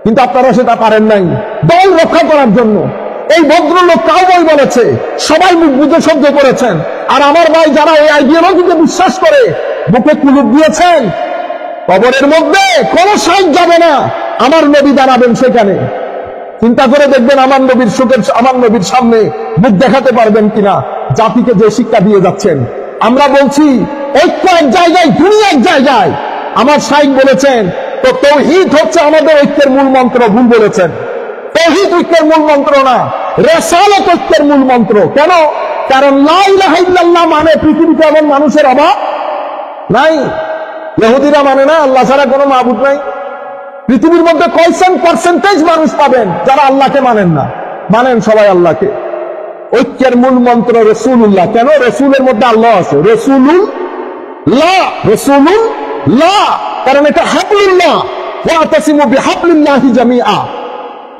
কিন্তু আপনারা সেটা পারেন নাই দল রক্ষা করার জন্য। এই ভদ্রলোক কাউবয় বলেছে, সবাই মুখ বুঝে সহ্য করেছেন। আর আমার ভাই যারা এই আইডিওলজিকে বিশ্বাস করে বুকে কুলুপ দিয়েছেন, কবরের মধ্যে কোনো সাইজ যাবে না, আমার নবী দাঁড়াবেন সেখানে। চিন্তা করে দেখবেন আমার নবীর সুখের, আমার নবীর সামনে মুখ দেখাতে পারবেন কিনা। জাতিকে যে শিক্ষা দিয়ে যাচ্ছেন, আমরা বলছি ঐক্য এক জায়গায়, দুনিয়া এক জায়গায়। আমার শাইখ বলেছেন, তো তাওহীদ হচ্ছে আমাদের ঐক্যের মূল মন্ত্র। ভুল বলেছেন, তাওহীদ ঐক্যের মূল মন্ত্র না, রিসালাত ঐক্যের মূল মন্ত্র। কেন? কারণ লা ইলাহা ইল্লাল্লাহ মানে পৃথিবীতে এমন মানুষের অভাব নাই। ইহুদিরা মানে না আল্লাহ ছাড়া কোনো মাবুদ নাই। পৃথিবীর মধ্যে কয়সেন পার্সেন্টেজ মানুষ পাবেন যারা আল্লাহকে মানেন না? মানেন সবাই আল্লাহকে। ঐক্যের মূল মন্ত্র রাসূলুল্লাহ। কেন? রাসূলের মধ্যে আল্লাহ আছে। রাসূলুল্লাহ, কারণ এটা হাবলুল্লাহ, ওয়াতাসিমু বিহাবলিল্লাহি জামিআ।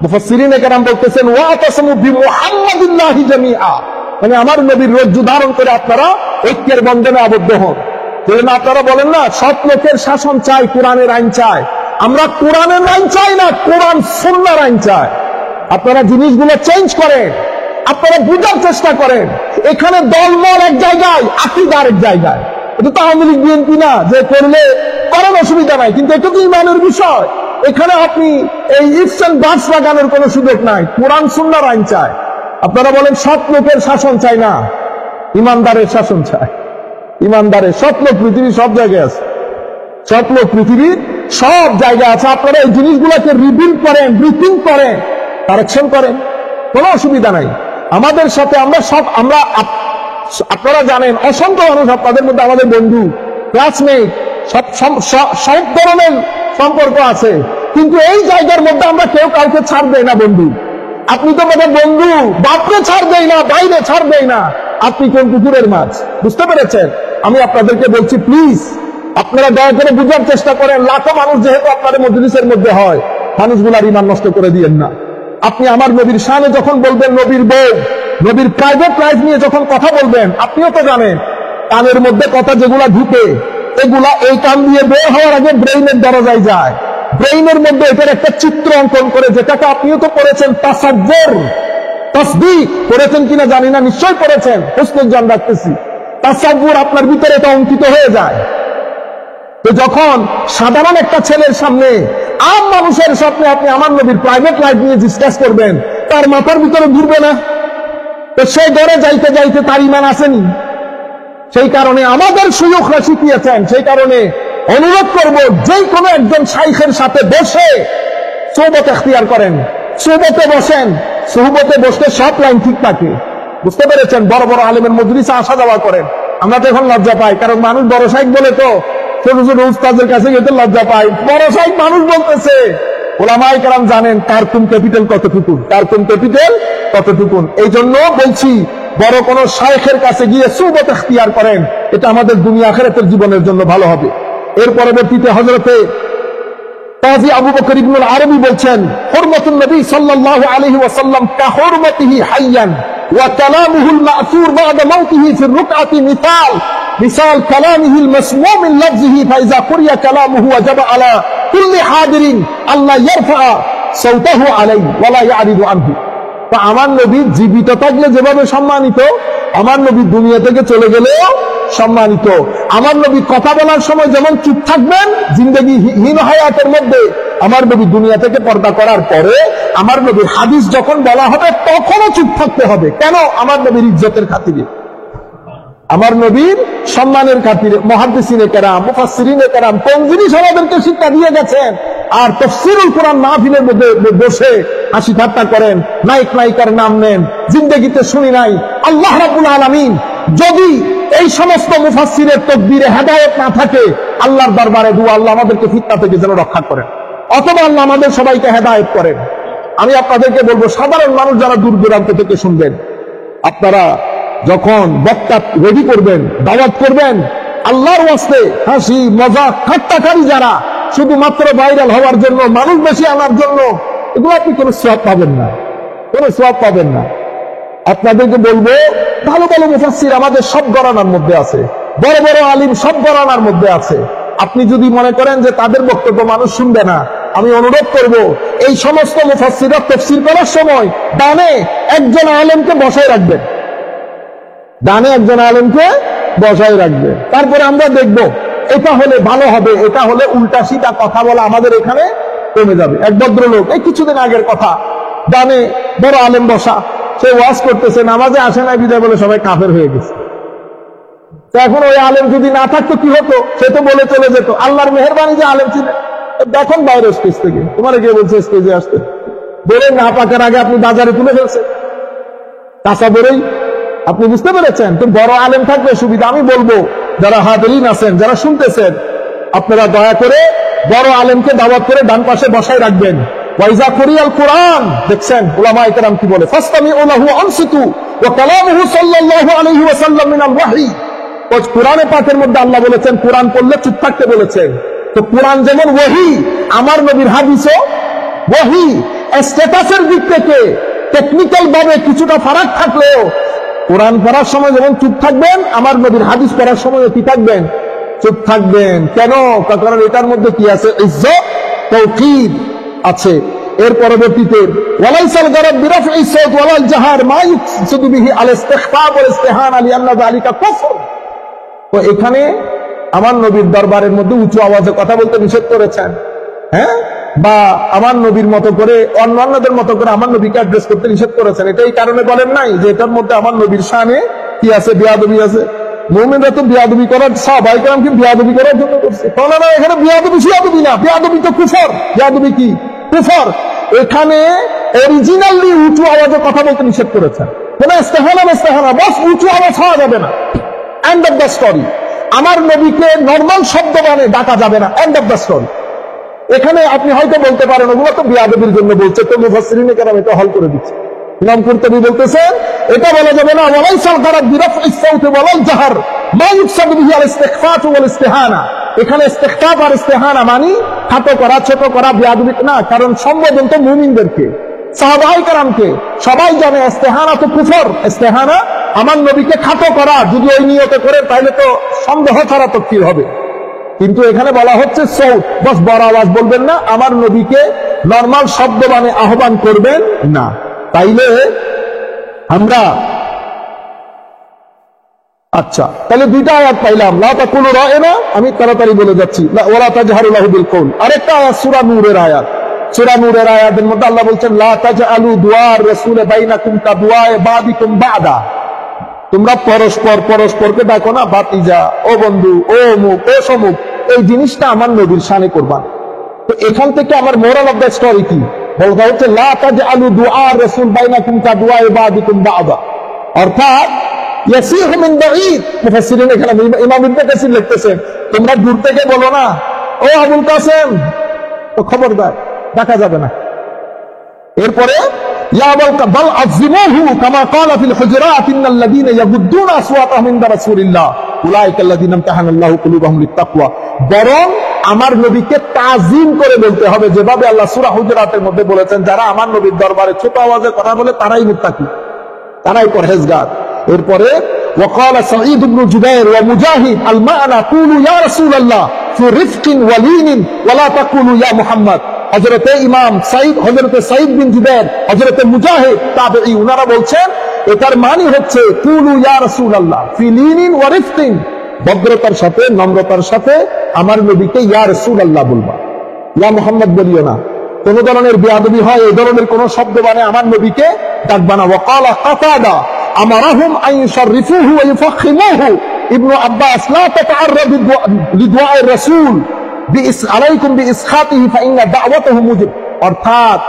মুফাসসিরিনে কেরাম বলতেছেন ওয়াতাসিমু বিমুহাম্মাদিল্লাহি জামিআ, মানে আমার নবীর রজ্জু ধারণ করে আপনারা ঐক্যের বন্ধনে আবদ্ধ হন। যেন আপনারা বলেন না সৎ লোকের শাসন চাই, কোরআনের আইন চাই। আমরা কোরআনের আইন চাই না, কোরআন সুন্নাহর আইন চাই। আপনারা জিনিসগুলো চেঞ্জ করেন, আপনারা বুঝার চেষ্টা করেন। এখানে দলমল এক জায়গায়, আকীদা আরেক জায়গায়। এটা তো আওয়ামী লীগ বিএনপি না যে করলে করার অসুবিধা নাই, কিন্তু এটা তো ঈমানের বিষয়। এখানে আপনি এই ইফস এন্ড বাটস লাগানোর কোনো সুযোগ নাই। কোরআন সুন্নাহর আইন চাই। আপনারা বলেন সৎ লোকের শাসন চাই না, ইমানদারের শাসন চাই। ইমানদারের সৎ লোক পৃথিবীর সব জায়গায় আছে, সৎ লোক পৃথিবীর সব জায়গায় আছে। আপনারা এই জিনিসগুলোকে রিবিল্ড করেন, রিথিঙ্ক করেন, কারেকশন করেন, কোনো অসুবিধা নাই। আমাদের সাথে আপনারা জানেন অসংখ্য মানুষ, আপনাদের মধ্যে আমাদের বন্ধু, ক্লাসমেট, সব ধরনের সম্পর্ক আছে, কিন্তু এই জায়গার মধ্যে আমরা কেউ কাউকে ছাড় দেয় না। বন্ধু, আপনি তো বোধহয় বন্ধু বাপরে ছাড় দেয় না, বাইরে ছাড় দেয় না, আপনি কোন কুকুরের মাছ? বুঝতে পেরেছেন? আমি আপনাদেরকে বলছি, প্লিজ আপনারা দয়া করে বুঝার চেষ্টা করেন। লাখো মানুষ যেহেতু আপনাদের মজলিসের মধ্যে হয়, মানুষগুলার ঈমান নষ্ট করে দিয়েন না। আপনি আমার নবীর শানে যখন বলবেন, নবীর বউ, নবীর প্রাইভেট লাইফ নিয়ে যখন কথা বলবেন, আপনিও তো জানেন কানের মধ্যে কথা যেগুলা ঢুকে, এগুলা এই কান দিয়ে বের হওয়ার আগে ব্রেইনের দরজায় যায়। ব্রেইনের মধ্যে এটার একটা চিত্র অঙ্কন করে, যেটাকে আপনিও তো পড়েছেন, তাসাব্বুর, তাসবিহ পড়েছেন কিনা জানি না, নিশ্চয় পড়েছেন, হুসনুল জান রাখতেছি। তাসাব্বুর আপনার ভিতরে এটা অঙ্কিত হয়ে যায়। তো যখন সাধারণ একটা ছেলের সামনে, আম মানুষের সামনে আপনি আমার নবীর প্রাইভেট লাইফ নিয়ে ডিসকাস করবেন, তার মাথার ভিতরে ঘুরবে না? তো সেই ডরে যাইতে যাইতে তার ঈমান আসেনি। সেই কারণে আমাদের সুযোগরা শিখিয়েছেন, সেই কারণে অনুরোধ করব, যেই কোনো একজন শাইখের সাথে বসে সোহবত এখতিয়ার করেন, সোহবতে বসেন, সোহবতে বসলে সব লাইন ঠিক থাকে। বুঝতে পেরেছেন? বড় বড় আলেমের মজলিসে আসা যাওয়া করেন। আমরা তো এখন লজ্জা পাই, কারণ মানুষ বড় শাইখ বলে তো ছোট ছোট উস্তাদের কাছে যেতে লজ্জা পাই। বড় শাইখ মানুষ বলতেছে, ওলামায়ে কেরাম জানেন কার্টুন ক্যাপিটাল কতটুকু, কার্টুন ক্যাপিটাল কতটুকু। এই জন্য বলছি, বড় কোন শাইখের কাছে গিয়ে সুহবত এখতিয়ার করেন, এটা আমাদের দুনিয়া আখিরাতের জীবনের জন্য ভালো হবে। এর পরবর্তীতে হযরতে কাজী আবু বকর ইবনুল আরবী বলছেন, হুরমাতুন নবী সাল্লাল্লাহু আলাইহি ওয়াসাল্লাম কা হুরমাতিহি হাইয়ান ওয়া কালামুহুল মা'সুর বা'দা মাউতিহি ফির রুকআতি মিসাল কালামিহিল মাসমুম মিন লাফজিহি ফাইজা কুরিয়া কালামুহু ওয়াজাবা আলা কুল্লি হাদিরিন আল্লাহ ইয়ারফা সাওতাহু আলাইহি ওয়া লা ইয়ারিদু আনহু। তা আমার নবী জীবিত থাকলে যেভাবে সম্মানিত, আমার নবী দুনিয়া থেকে চলে গেলেও সম্মানিত। আমার নবী কথা বলার সময় যেমন চুপ থাকবেন জিন্দেগি হীন হায়াতের মধ্যে, আমার নবী দুনিয়া থেকে পর্দা করার পরে আমার নবীর হাদিস যখন বলা হবে তখনও চুপ থাকতে হবে। কেন? আমার নবীর ইজ্জতের খাতিরে, আমার নবীর সম্মানের খাতিরে। মুহাদ্দিসিনে কেরাম, মুফাসসিরিনে কেরাম কোন জিনিস আমাদেরকে শিক্ষা দিয়ে গেছেন। আর তাফসীরুল কুরআন মাহফিলের মধ্যে বসে হাসি ঠাট্টা করেন, নায়ক নায়িকার নাম নেন, জিন্দেগিতে শুনি নাই। আল্লাহ রাব্বুল আলামিন যদি এই সমস্ত মুফাসসিরের তাকবীরে হেদায়েত না থাকে, আল্লাহর দরবারে দুআ, আল্লাহ আমাদেরকে ফিতনা থেকে যেন রক্ষা করেন, অথবা আল্লাহ আমাদের সবাইকে হেদায়েত করেন। আমি আপনাদেরকে বলবো, সাধারণ মানুষ যারা দূর দূরান্ত থেকে শুনবেন, আপনারা যখন বক্তা রেডি করবেন, দাওয়াত করবেন, আল্লাহর ওয়াস্তে হাসি মজাক ঠাট্টাকারী যারা শুধুমাত্র ভাইরাল হওয়ার জন্য, মানুষ বেশি আনার জন্য, এগুলো আপনি কোনো সওয়াব পাবেন না, কোনো সওয়াব পাবেন না। আপনাদেরকে বলবো, ভালো ভালো মুফাসসির আমাদের সব ঘরানার মধ্যে আছে, বড় বড় আলিম সব ঘরানার মধ্যে আছে। আপনি যদি মনে করেন যে তাদের বক্তব্য মানুষ শুনবে না, আমি অনুরোধ করব, এই সমস্ত মুফাসসিররা তাফসীর করার সময় ডানে একজন আলেমকে বসায় রাখবেন, ডানে একজন আলেমকে বসায় রাখবে। তারপরে আমরা দেখব এটা হলে ভালো হবে, এটা হলে উল্টা সিধা কথা বলা আমাদের এখানে কমে যাবে। এক ভদ্রলোক, এই কিছুদিন আগের কথা, ডানে বড় আলেম বসা, সে ওয়াজ করতেছে, নামাজে আসে না বিদায় বলে সবাই কাফের হয়ে গেছে। তো এখন ওই আলেম যদি না থাকতো কি হতো? সে তো বলে চলে যেত, আল্লাহর মেহেরবানি যে আলেম ছিলেন। দেখুন বাইরে স্টেজ থেকে তোমার কে বলছে স্টেজে আসতে, বলে না পাকার আগে আপনি বাজারে তুলে ফেলছেন, কাঁচা বলেই। আপনি বুঝতে পেরেছেন? তো বড় আলেম থাকলে সুবিধা। আমি বলবো, যারা হাজিরিন আছেন, যারা শুনতেছেন, আপনারা দয়া করে বড় আলেমকে দাওয়াত করে ডান পাশে বসায় রাখবেন। ওয়াইজা কুরিয়াল কুরআন, দেখছেন উলামায়ে কেরাম কি বলে, ফাসতামিউ লাহু আনসিতু ওয়া কালামুহু সাল্লাল্লাহু আলাইহি ওয়াসাল্লাম মিনাল ওয়াহী। কুরআনে পাকের মধ্যে আল্লাহ বলেছেন কুরআন পড়লে চুপ থাকতে বলেছেন। তো কুরআন যেমন ওহী, আমার নবীর হাদিসও ওহী। স্ট্যাটাসের দিক থেকে টেকনিক্যাল ভাবে কিছুটা ফারাক থাকলেও কোরআন পড়ার সময় যেমন চুপ থাকবেন, আমার নবীর হাদিস পড়ার সময় কি থাকবেন? চুপ থাকবেন। কেন? কারণ এটার মধ্যে কি আছে? ইজ্জত, তাওকীদ আছে। এর পরবর্তীতে ওয়ালাইসাল গারাব বিরাফই সাওত ওয়ালাল জাহার মা ইউকসিদু বিহি আল ইস্তিখফা ওয়াল ইস্তিহান লিআন্না যালিকা কুফর। তো এখানে আমার নবীর দরবারের মধ্যে উঁচু আওয়াজে কথা বলতে নিষেধ করেছেন, হ্যাঁ, বা আমার নবীর মতো করে অন্যান্যদের মতো করে আমার নবীকে অ্যাড্রেস করতে নিষেধ করেছেন। এটা এই কারণে বলেন নাই যে এটার মধ্যে আমার নবীর শানে কি আছে? বেয়াদবি আছে। মুমিনরা তো বেয়াদবি করার, সাহাবায়ে কেরাম কি বেয়াদবি করার জন্য করছে? না, এখানে বেয়াদবি শিয়াদবি না, বেয়াদবি তো কুফর। বেয়াদবি কি? কুফর। এখানে অরিজিনালি উঁচু আওয়াজে কথা বলতে নিষেধ করেছেন। কোন ইস্তেহানা বস উঁচু আওয়াজ হওয়া যাবে না, এন্ড অফ দ্য স্টোরি। আমার নবীকে নর্মাল শব্দ মানে ডাকা যাবে না, এন্ড অফ দ্য স্টোরি। এখানে আপনি হয়তো বলতে পারেন ওগুলো তো বিয়াদবির জন্য বলছে, তো মুফাসসিরিনে কেরাম এটা হল করে দিচ্ছে। ইমাম কুরতুবী বলতেছেন এটা বলা যাবে না, ওয়ালাইসাল গারাদ বিরাফইস সাউতি ওয়ালাল জাহর মা ইউকসাদু বিহি আল ইস্তিখফাফ ওয়াল ইস্তিহানা। এখানে ইস্তিখফাফ আর ইস্তিহানা মানে খাটো করা, ছোট করা, বিয়াদবি না, কারণ সম্বোধন তো মুমিনদেরকে, সাহাবায়ে কেরামকে। সবাই জানে ইস্তিহানা তো কুফর, ইস্তিহানা আমার নবীকে খাটো করা, যদি ওই নিয়তে করে তাহলে তো সন্দেহ ছাড়া তো কি হবে। কিন্তু এখানে বলা হচ্ছে সৌত, বস বড় আওয়াজ বলবেন না, আমার নবীকে নরমাল শব্দ মানে আহ্বান করবেন না। তাইলে আমরা আচ্ছা, তাহলে দুইটা আয়াত পাইলাম, লা তাকুলু রায়না, আমি তাড়াতাড়ি বলে যাচ্ছি, ওয়ালা তাজহারু লাহু বিল কওল। আরেকটা আয়াত সূরা নূরের আয়াত, সূরা নূরের আয়াতের মধ্যে আল্লাহ বলছেন লা তাজআলু দুআর রাসূল বাইনাকুম কাদুআয়ে বাদিকুম বাদা। তোমরা পরস্পরকে ডাকো না ভাতিজা, ও বন্ধু, ও অমুক, ও সমুক, এই জিনিসটা আমার নবীর শানে করবান। তো এখান থেকে আমার মোরাল অফ দ্য স্টোরি কি বলতে হচ্ছে, লা তাজআলু দুআ রাসূল বাইনাকুম কাদুআয়ে বাদিকুম বাদা, অর্থাৎ ইয়াসিহু মিন বাঈদ। মুফাসসিরিন এখানে ইমাম ইবনে কাসির লিখতেছেন তোমরা দূর থেকে বলো না, ও আবুল কাসেম, তো খবরদার ডাকা যাবে না। এরপরে ইয়া বাল আযিমুহু কামা ক্বালা ফিল হুজুরাত ইন্নাল্লাযীনা ইয়াগুদ্দুনা আসওয়াতাহুম ইনদা রাসূলিল্লাহ উলাইকাল্লাযীনা ইমতাহানাল্লাহু কুলুবাহুম লিত্তাকওয়া। বরং আমার নবীকে তাজিম করে বলতে হবে, যেভাবে আল্লাহ সূরা হুজুরাতের মধ্যে বলেছেন যারা আমার নবীর দরবারে ছোট আওয়াজে কথা বলে তারাই মুত্তাকি, তারাই পরহেজগার। এরপরে ওয়াকালা সাঈদ ইবনে জুবাইর ওয়া মুজাহিদ আল মা'না কুলু ইয়া রাসূলুল্লাহ ফি রিফকিন ওয়া লিনিন ওয়া লা তাকুলু ইয়া মুহাম্মদ। হযরতে ইমাম সাঈদ, হযরতে সাঈদ বিন জুবাইর, হযরতে মুজাহিদ তাবেঈ, উনারা বলছেন এটার মানে হচ্ছে কুলু ইয়া রাসূলুল্লাহ ফি লিনিন ওয়া রিফকিন, ভদ্রতার সাথে নম্রতার সাথে আমার নবীকে ইয়া রাসূলুল্লাহ বলবা, ইয়া মুহাম্মদ বলিও না। কোন ধরনের বেয়াদবি হয় এই ধরনের কোন শব্দ মানে আমার নবীকে ডাকবা না। ওয়াকালা কাতাদা আমারাহুম আন ইউশাররিফুহু ওয়া ইউফখিমুহু। ইবনে আব্বাস লা তাতাআররাদু লিদুআই রাসূল আলাইকুম বিইসখাতিহি ফাইন্না দাওয়াতাহু মুজিব। অর্থাৎ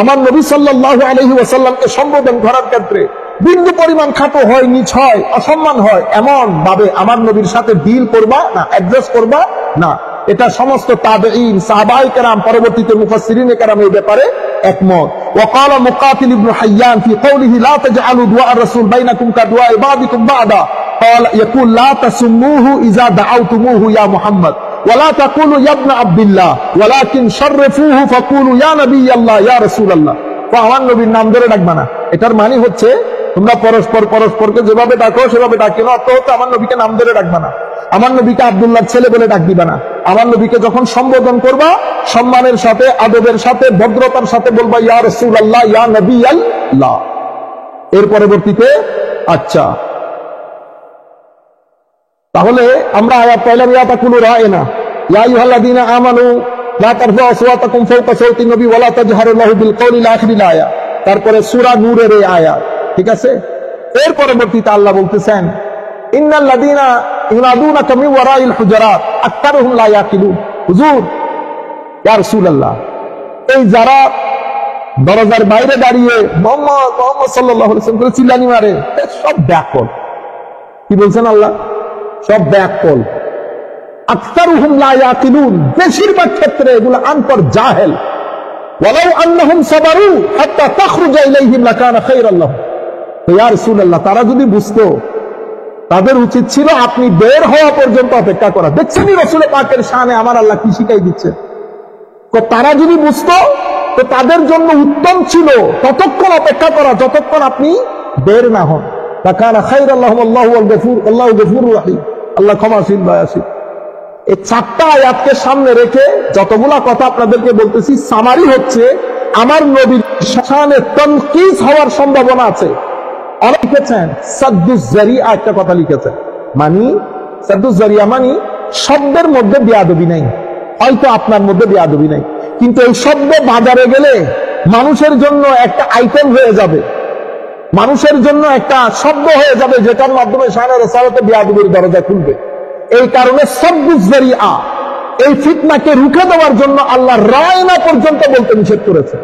আমার নবী সাল্লাল্লাহু আলাইহি ওয়াসাল্লামকে সম্বোধন করার ক্ষেত্রে বিন্দু পরিমাণ খাটো হয়, নিচ হয়, অসম্মান হয়, এমন ভাবে আমার নবীর সাথে ডিল করবা না, অ্যাড্রেস করবা না। এটা সমস্ত তাবেঈন, সাহাবায়ে কেরাম, পরবর্তীতে মুফাসসিরিনে কেরাম এই ব্যাপারে একমত। ওয়াকালা মুকাতিল ইবনে হাইয়ান ফি কওলিহি লা তাজআলু দুআ আর-রাসূল বাইনাকুম কাদুআ বাদিকুম বাদা ক্বালা ইয়াকুল লা তাসুম্মুহু ইযা দাআউতুমুহু ইয়া মুহাম্মদ ওয়া লা তাকুলু ইয়া ইবনে আব্দুল্লাহ ওয়ালাকিন শাররিফুহু ফাকুলু ইয়া নাবিয়াল্লাহ ইয়া রাসূলুল্লাহ। তো আমার নবীর নাম ধরে ডাকবা না, এটার মানে হচ্ছে তোমরা পরস্পরকে যেভাবে ডাকো সেভাবে ডাকি না, অর্থ হচ্ছে আমার নবীকে নাম ধরে ডাকবা না, আমার নবীকে আব্দুল্লাহর ছেলে বলে ডাক দিবা না। আমার নবীকে যখন সম্বোধন করবা সম্মানের সাথে, আদবের সাথে, ভদ্রতার সাথে বলবা ইয়া রাসূলুল্লাহ, ইয়া নবিয়াল্লাহ। এর পরবর্তীতে আচ্ছা, তাহলে আমরা আয়াত পাইলাম ইয়া তাকুলু রায়না ইয়া আইয়ুহাল্লাযীনা আমানু লা তারফাউ আসওয়াতাকুম ফাওকা সাওতিন নবী ওয়া লা তাজহারু লাহু বিল কওলি ইলা আখিরিল আয়াত। তারপরে সূরা নূরের এই আয়াত, ঠিক আছে। এর পরবর্তীতে আল্লাহ বলতেছেন ইন্নাল্লাযীনা ইউনাদুনাকা মিন ওয়ারাইল হুজুরাত আকতারুহুম লা ইয়াকিলুন। হুজুর, ইয়া রাসূলুল্লাহ, এই যারা দরজার বাইরে দাঁড়িয়ে মুহাম্মদ সাল্লাল্লাহু আলাইহি ওয়াসাল্লাম করে চিল্লানি মারে, সব ব্যাকল। কি বলছেন আল্লাহ? সব ব্যাকল। আকতারুহুম লা ইয়াকিলুন, বেশিরভাগ ক্ষেত্রে এগুলো আনপড়, জাহেল। ওয়ালাউ আন্নাহুম সাবারু হাত্তা তাখরুজা ইলাইহিম লাকানা খায়রান লাহুম। তো ইয়া রাসূলুল্লাহ, তারা যদি বুঝতো, তাদের উচিত ছিল আপনি বের হওয়া পর্যন্ত অপেক্ষা করা। দেখছেনই রাসূল পাকের শানে আমার আল্লাহ কি শিখাই দিচ্ছেন। তো তারা যদি বুঝতো তো তাদের জন্য উত্তম ছিল ততক্ষণ অপেক্ষা করা যতক্ষণ আপনি বের না হন। লাকানা খায়রান লাহুম আল্লাহু আল গফুর, আল্লাহু গফুরুর রহিম, আল্লাহ ক্ষমাশীল দয়াশীল। এই চারটা আয়াতকে সামনে রেখে যতগুলা কথা আপনাদেরকে বলতেছি, সামারি হচ্ছে আমার নবীর শানে তানকিস হওয়ার সম্ভাবনা আছে। লিখেছেন সাদ্দুজ জারিয়া, একটা কথা লিখেছেন, মানি সাদ্দুজ জারিয়া মানি শব্দের মধ্যে বেয়াদবি নাই, হয়তো আপনার মধ্যে বেয়াদবি নাই, কিন্তু এই শব্দ বাজারে গেলে মানুষের জন্য একটা আইটেম হয়ে যাবে, মানুষের জন্য একটা শব্দ হয়ে যাবে যেটার মাধ্যমে শানে রাসালাতে বেয়াদবির দরজা খুলবে। এই কারণে সাদ্দুজ জারিয়া, এই ফিতনাকে রুখে দেওয়ার জন্য আল্লাহ রায়না পর্যন্ত বলতে নিষেধ করেছে,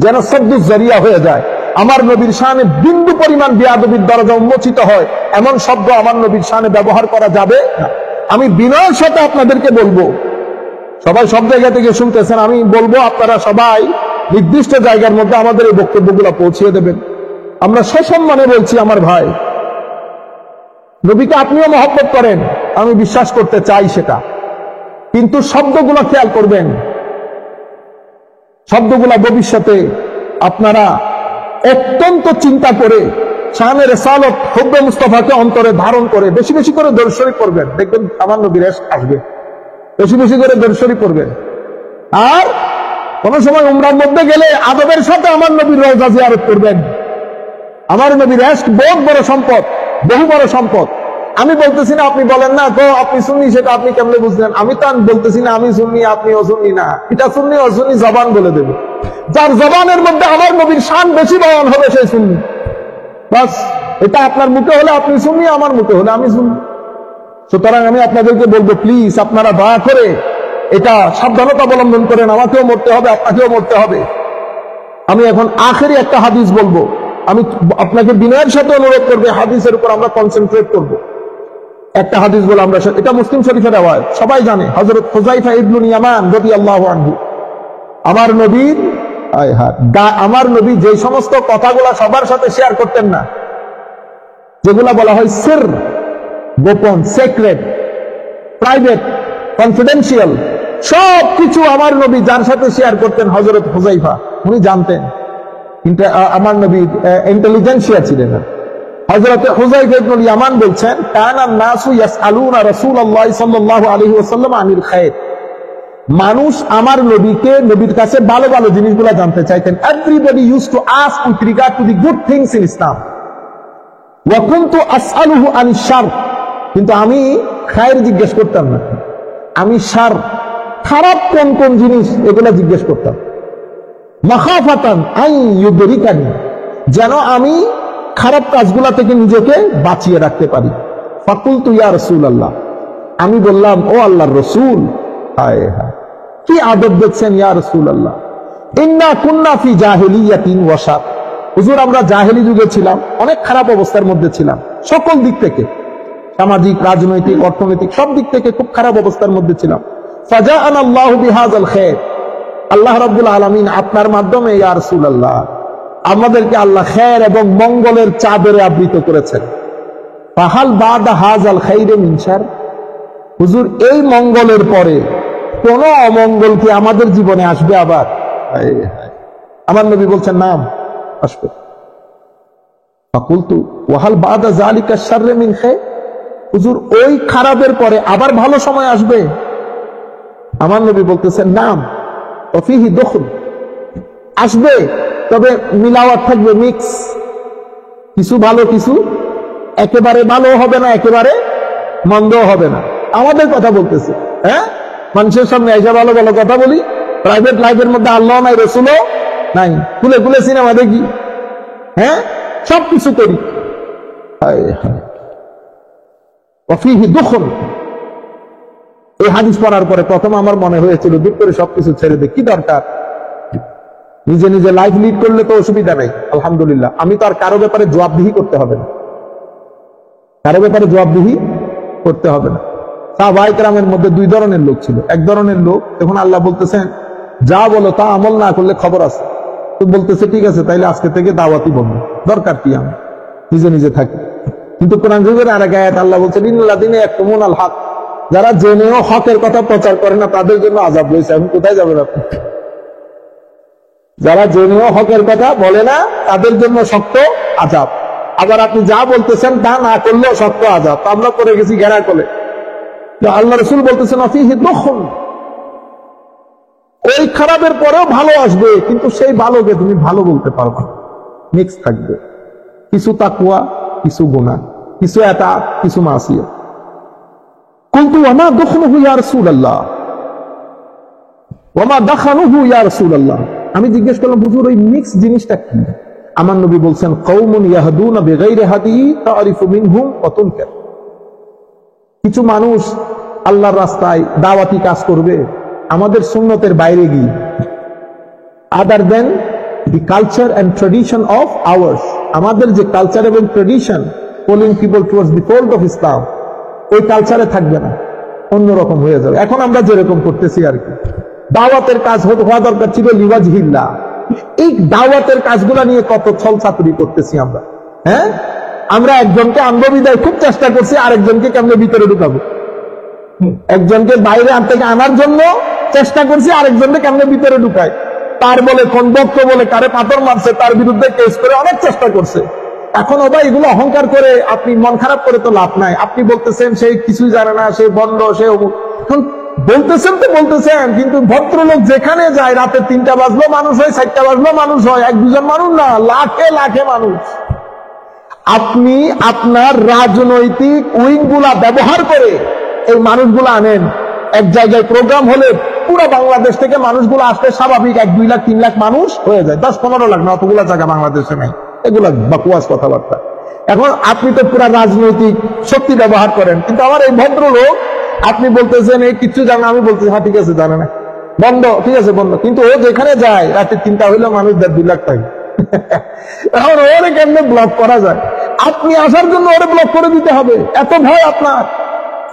যেন সাদ্দুজ জারিয়া হয়ে যায়। আমার নবীর শানে বিন্দু পরিমাণ বেয়াদবির দরজা উন্মোচিত হয়, এমন শব্দ আমার নবীর শানে ব্যবহার করা যাবে না। আমি বিনয়ের সাথে আপনাদেরকে বলবো, সবাই সব জায়গা থেকে শুনতেছেন, আমি বলবো আপনারা সবাই নির্দিষ্ট জায়গার মধ্যে আমাদের এই বক্তব্যগুলো পৌঁছিয়ে দেবেন। আমরা সসম্মানে বলছি, আমার ভাই, নবীকে আপনিও মহব্বত করেন, আমি বিশ্বাস করতে চাই সেটা, কিন্তু শব্দগুলো খেয়াল করবেন। শব্দগুলো ভবিষ্যতে আপনারা অত্যন্ত চিন্তা করে শানে রিসালাত হুব্বে মুস্তাফাকে অন্তরে ধারণ করে বেশি বেশি করে দরুদ শরীফ পড়বেন, দেখবেন আমার নবীর ইশক আসবে। বেশি বেশি করে দরুদ শরীফ পড়বেন। আর কোন সময় উমরার মধ্যে গেলে আদবের সাথে আমার নবীর রওজা জিয়ারত করবেন। আমার নবীর ইশক বহুত বড় সম্পদ, বহু বড় সম্পদ। আমি বলতেছি না আপনি বলেন না তো আপনি সুন্নি, সেটা আপনি কেমনে বুঝলেন? আমি তো বলতেছি না আমি সুন্নি আপনি অসুন্নি না, এটা সুন্নি অসুন্নি জবান বলে দেবে। যার জবানের মধ্যে আমার নবীর শান বেশি বয়ান হবে সেই সুন্নি। বাস, এটা আপনার মুখে হলে আপনি সুন্নি, আমার মুখে হলে আমি সুন্নি। সুতরাং আমি আপনাদেরকে বলবো, প্লিজ আপনারা দয়া করে এটা সাবধানতা অবলম্বন করেন। আমাকেও মরতে হবে, আপনাকেও মরতে হবে। আমি এখন আখেরি একটা হাদিস বলবো। আমি আপনাকে বিনয়ের সাথে অনুরোধ করবো, হাদিসের উপর আমরা কনসেন্ট্রেট করব। একটা হাদিস বলে আমরা, এটা মুসলিম শরীফের রিওয়ায়াত, সবাই জানে, হযরত হুযায়ফা ইবনে ইয়ামান রাদিয়াল্লাহু আনহু। আমার নবী যে সমস্ত কথাগুলা সবার সাথে শেয়ার করতেন না, যেগুলা বলা হয় সির, গোপন, সিক্রেট, প্রাইভেট, কনফিডেন্সিয়াল, সব কিছু আমার নবী যার সাথে শেয়ার করতেন হযরত হুযায়ফা, উনি জানতেন। কিন্তু আমার নবী ইন্টেলিজেন্সিয়া ছিলেন না। হযরত হুযায়ফা ইবনে ইয়ামান বলছেন, কানা নাসু ইয়াসআলুনা রাসূলুল্লাহ সাল্লাল্লাহু আলাইহি ওয়াসাল্লাম আনিল খায়র। মানুষ আমার নবীকে, নবীর কাছে ভালো ভালো জিনিসগুলো জানতে চাইতেন। Everybody use to ask with regard to the good things in Islam. ওয়া কুনতু আসআলুহু আনিশ শার, কিন্তু আমি খায়ের জিজ্ঞেস করতাম না, আমি শার, খারাপ কোন কোন জিনিস এগুলা জিজ্ঞেস করতাম। মাখাফাতান আন ইউদরিকানি, যেন আমি খারাপ কাজগুলা থেকে নিজেকে বাঁচিয়ে রাখতে পারি। ফাকুলতু ইয়া রাসূলুল্লাহ, আমি বললাম ও আল্লাহর রাসূল, হায় হায় কি আদব দেখছেন ইয়া রাসূলুল্লাহ, ইন্না কুন্না ফি জাহিলিয়াতিন ওয়া শার। হুজুর আমরা জাহেলি যুগে ছিলাম, অনেক খারাপ অবস্থার মধ্যে ছিলাম, সকল দিক থেকে, সামাজিক, রাজনৈতিক, অর্থনৈতিক সব দিক থেকে খুব খারাপ অবস্থার মধ্যে ছিলাম। ফাজাআনা আল্লাহু বিহাযাল খায়র, আল্লাহ রাব্বুল আলামিন আপনার মাধ্যমে ইয়া রাসূলুল্লাহ আমাদেরকে আল্লাহ খায়র এবং মঙ্গলের চাদরে আবৃত করেছেন। ফাহাল বাদা হাযাল খায়রে মিন শার, হুজুর এই মঙ্গলের পরে কোন অমঙ্গল কি আমাদের জীবনে আসবে আবার? আমার নবী বলছেন নাম আসবে। ফাকুলতু ওয়াহাল বাদা যালিকা শাররে মিন খায়র, হুজুর ওই খারাপের পরে আবার ভালো সময় আসবে? আমার নবী বলতেছেন নাম, ওয়াফিহি দুখল, আসবে, তবে মিলাওয়াত থাকবে, মিক্স, কিছু ভালো কিছু, একেবারে ভালো হবে না, একেবারে মন্দ হবে না। আমাদের কথা বলতেছে, হ্যাঁ, মানুষের সামনে এসে ভালো ভালো কথা বলি, প্রাইভেট লাইফের মধ্যে আল্লাহ নাই, রসুলও নাই, খুলে খুলে সিনেমা দেখি, হ্যাঁ, সবকিছু করি। ওয়াফিহি দুখল, এই হাদিস পড়ার পরে প্রথম আমার মনে হয়েছিল দূর করে সবকিছু ছেড়ে দে, কি দরকার, নিজে নিজে লাইফ লিড করলে তো অসুবিধা নেই, আলহামদুলিল্লাহ। আমি তো আর কারো ব্যাপারে জবাবদিহি করতে হবে না, কারো ব্যাপারে জবাবদিহি করতে হবে না। সাহাবায়ে কেরামের মধ্যে দুই ধরনের লোক ছিল। এক ধরনের লোক, এখন আল্লাহ বলতেছেন যা বলো তা আমল না করলে খবর আছে, তো বলতেছে ঠিক আছে তাইলে আজকে থেকে দাওয়াতি বন্ধ, দরকার কি, আমি নিজে নিজে থাকি। কিন্তু কোরআন শরীফের আরেক আয়াত আল্লাহ বলছেন ইন্নাল্লাযীনা ইয়াকতুমুনাল হক, যারা জেনেও হকের কথা প্রচার করে না তাদের জন্য আযাব রয়েছে। এখন কোথায় যাবেন আপনি? যারা জেনেও হকের কথা বলে না তাদের জন্য শক্ত আযাব। আবার আপনি যা বলতেছেন তা না করলেও শক্ত আযাব। আমরা পড়ে গেছি ঘেরা কোলে। আল্লাহ রাসূল বলতেছেন ফিহি দুখুল, ওই খারাপের পরেও ভালো আসবে, কিন্তু সেই ভালোকে তুমি ভালো বলতে পারবে না, মিক্স থাকবে, কিছু তাকওয়া, কিছু গুনাহ, কিছু ইতাআত, কিছু মাসিয়াত। কুলতু ওয়ামা দুখনুহু ইয়া রাসূলুল্লাহ, ওয়ামা দাখানুহু ইয়া রাসূলুল্লাহ, আমি জিজ্ঞেস করলাম হুজুর ওই মিক্স জিনিসটা কি? আমার নবী বলছেন কওমুন ইয়াহদুনা বিগাইরি হাদি তারিফু মিনহুম ওয়া তুনকার, কিছু মানুষ আল্লাহর রাস্তায় দাওয়াতি কাজ করবে আমাদের সুন্নতের বাইরে গিয়ে, আদার দেন the culture and tradition of ours, আমাদের যে কালচার এবং tradition, calling people towards the fold of Islam, ওই কালচারে থাকবে না, অন্যরকম হয়ে যাবে। এখন আমরা যেরকম করতেছি আর কি, দাওয়াতের কাজ হওয়া দরকার ছিল লিওয়াজহিল্লাহ, এই দাওয়াতের কাজগুলা নিয়ে কত ছল চাতুরি করতেছি আমরা। হ্যাঁ, আমরা একজনকে আনবো বিদায় খুব চেষ্টা করছি, আরেকজনকে কেমনে ভিতরে ঢুকাবো, একজনকে বাইরে থেকে আনার জন্য চেষ্টা করছি, আরেকজনকে কেমনে ভিতরে ঢুকায়, তার বলে কোন বক্ত বলে কারে পাথর মারছে, তার বিরুদ্ধে কেস করে অনেক চেষ্টা করছে। এখন ওবা এগুলো অহংকার করে আপনি মন খারাপ করে তো লাভ নাই। আপনি বলতেছেন সে কিছুই জানে না, সে বন্ধ, সে অমুক। এখন বলতেছেন তো বলতেছেন, কিন্তু ভদ্রলোক যেখানে যায় রাতে 3টা বাজলো মানুষ হয়, 4টা বাজলো মানুষ হয়, 1-2 জন মানুষ না, লাখে লাখে মানুষ। আপনি আপনার রাজনৈতিক উইং গুলা ব্যবহার করে এই মানুষগুলা আনেন, এক জায়গায় প্রোগ্রাম হলে পুরো বাংলাদেশ থেকে মানুষগুলো আসলে স্বাভাবিক 1-2 লাখ 3 লাখ মানুষ হয়ে যায়, 10-15 লাখ না, অতগুলা জায়গা বাংলাদেশে নাই, এগুলা বাকুয়াস কথাবার্তা। এখন আপনি তো পুরো রাজনৈতিক শক্তি ব্যবহার করেন, কিন্তু আমার এই ভদ্রলোক, আপনি বলতেছেন এই কিছু জানে, আমি বলতেছি হ্যাঁ ঠিক আছে জানে না, বন্ধ, ঠিক আছে বন্ধ, কিন্তু ও যেখানে যায় রাতে 3টা হইলে মানুষ 1.5-2 লাখ থাকে। এখন ওরে কেমনে ব্লক করা যায়? আপনি আসার জন্য ওরে ব্লক করে দিতে হবে, এত ভয় আপনার?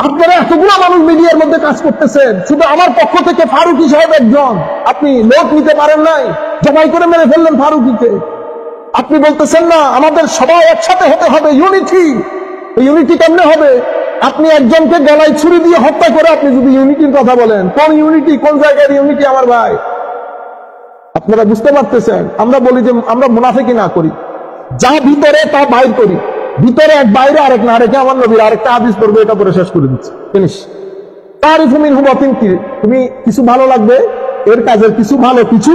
আপনারা এতগুলো মানুষ মিডিয়ার মধ্যে কাজ করতেছেন, শুধু আমার পক্ষ থেকে ফারুকী সাহেব একজন, আপনি লোক নিতে পারেন নাই, জবাই করে মেরে ফেললেন ফারুকীকে। আপনি বলতেছেন না আমাদের সবাই একসাথে হতে হবে, ইউনিটি। ইউনিটি কেমনে হবে? আপনি একজনকে গলায় ছুরি দিয়ে হত্যা করে আপনি যদি ইউনিটির কথা বলেন, কোন ইউনিটি, কোন জায়গার ইউনিটি আমার ভাই? আপনারা বুঝতে পারতেছেন? আমরা বলি যে আমরা মুনাফিকি না করি, যা ভিতরে তা বাইর করি, ভিতরে এক বাইরে আরেক না, আরেকে আমার নবীর আরেকটা হাদিস করবে, এটা পরে শেষ করে দিচ্ছি, ফিনিশ। তারিফু মিনহু বাতিন, তুমি কিছু ভালো লাগবে এর কাজের, কিছু ভালো কিছু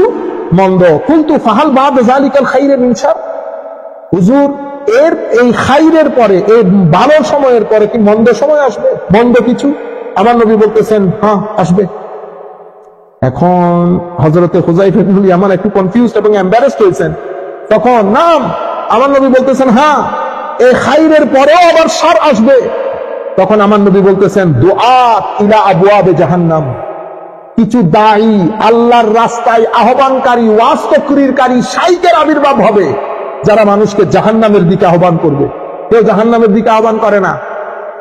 মন্দ। কিন্তু ফাহাল বাদ যালিকাল খাইরে মিন শার, হুজুর এর এই খাইরের পরে, এই ভালো সময়ের পরে কি মন্দ সময় আসবে, মন্দ কিছু? আমার নবী বলতেছেন হ্যাঁ আসবে। এখন হযরতে হুযায়ফা ইবনুল ইয়ামান একটু কনফিউজড এবং এম্বারেসড হয়েছেন। তখন নাম আমার নবী বলতেছেন হ্যাঁ এই খাইরের পরেও আবার শার আসবে। তখন আমার নবী বলতেছেন দুআত ইলা আবওয়াবে জাহান্নাম, কিছু দায়ী, আল্লাহর রাস্তায় আহ্বানকারী, ওয়াজ তাকরীরকারী শাইখের আবির্ভাব হবে, যারা মানুষকে জাহান্নামের দিকে আহ্বান করবে। কেউ জাহান্নামের দিকে আহ্বান করে না।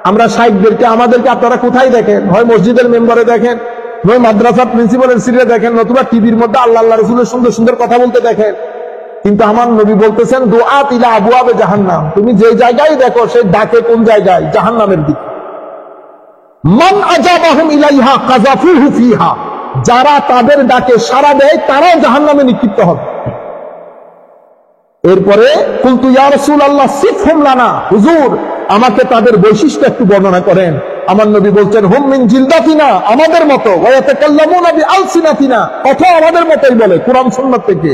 আমরা শাইখদেরকে, আমাদেরকে আপনারা কোথায় দেখেন? হয় মসজিদের মেম্বারে দেখেন, নয় মাদ্রাসার প্রিন্সিপালের সিটে দেখেন, নতুবা টিভির মধ্যে আল্লাহ আল্লাহ রাসূলের সুন্দর সুন্দর কথা বলতে দেখেন। কিন্তু আমার নবী বলতেছেন দুআত ইলা আবওয়াবে জাহান্নাম, তুমি যে জায়গায় দেখো সে ডাকে কোন জায়গায়? জাহান্নামের দিকে। মান আজাবাহুম ইলাইহা কাযাফুহু ফিহা, যারা তাদের ডাকে সাড়া দেয় তারাও জাহান্নামে নিক্ষিপ্ত হবে। এরপরে কুলতু ইয়া রাসূলুল্লাহ সিফহুম লানা, হুজুর আমাকে তাদের বৈশিষ্ট্য একটু বর্ণনা করেন। আমার নবী বলছেন হুম মিন জিলদাতিনা, আমাদের মতো, ওয়া ইয়াতাকাল্লামুনা বিআলসিনাতিনা, কথা আমাদের মতই বলে কুরআন সুন্নাত থেকে।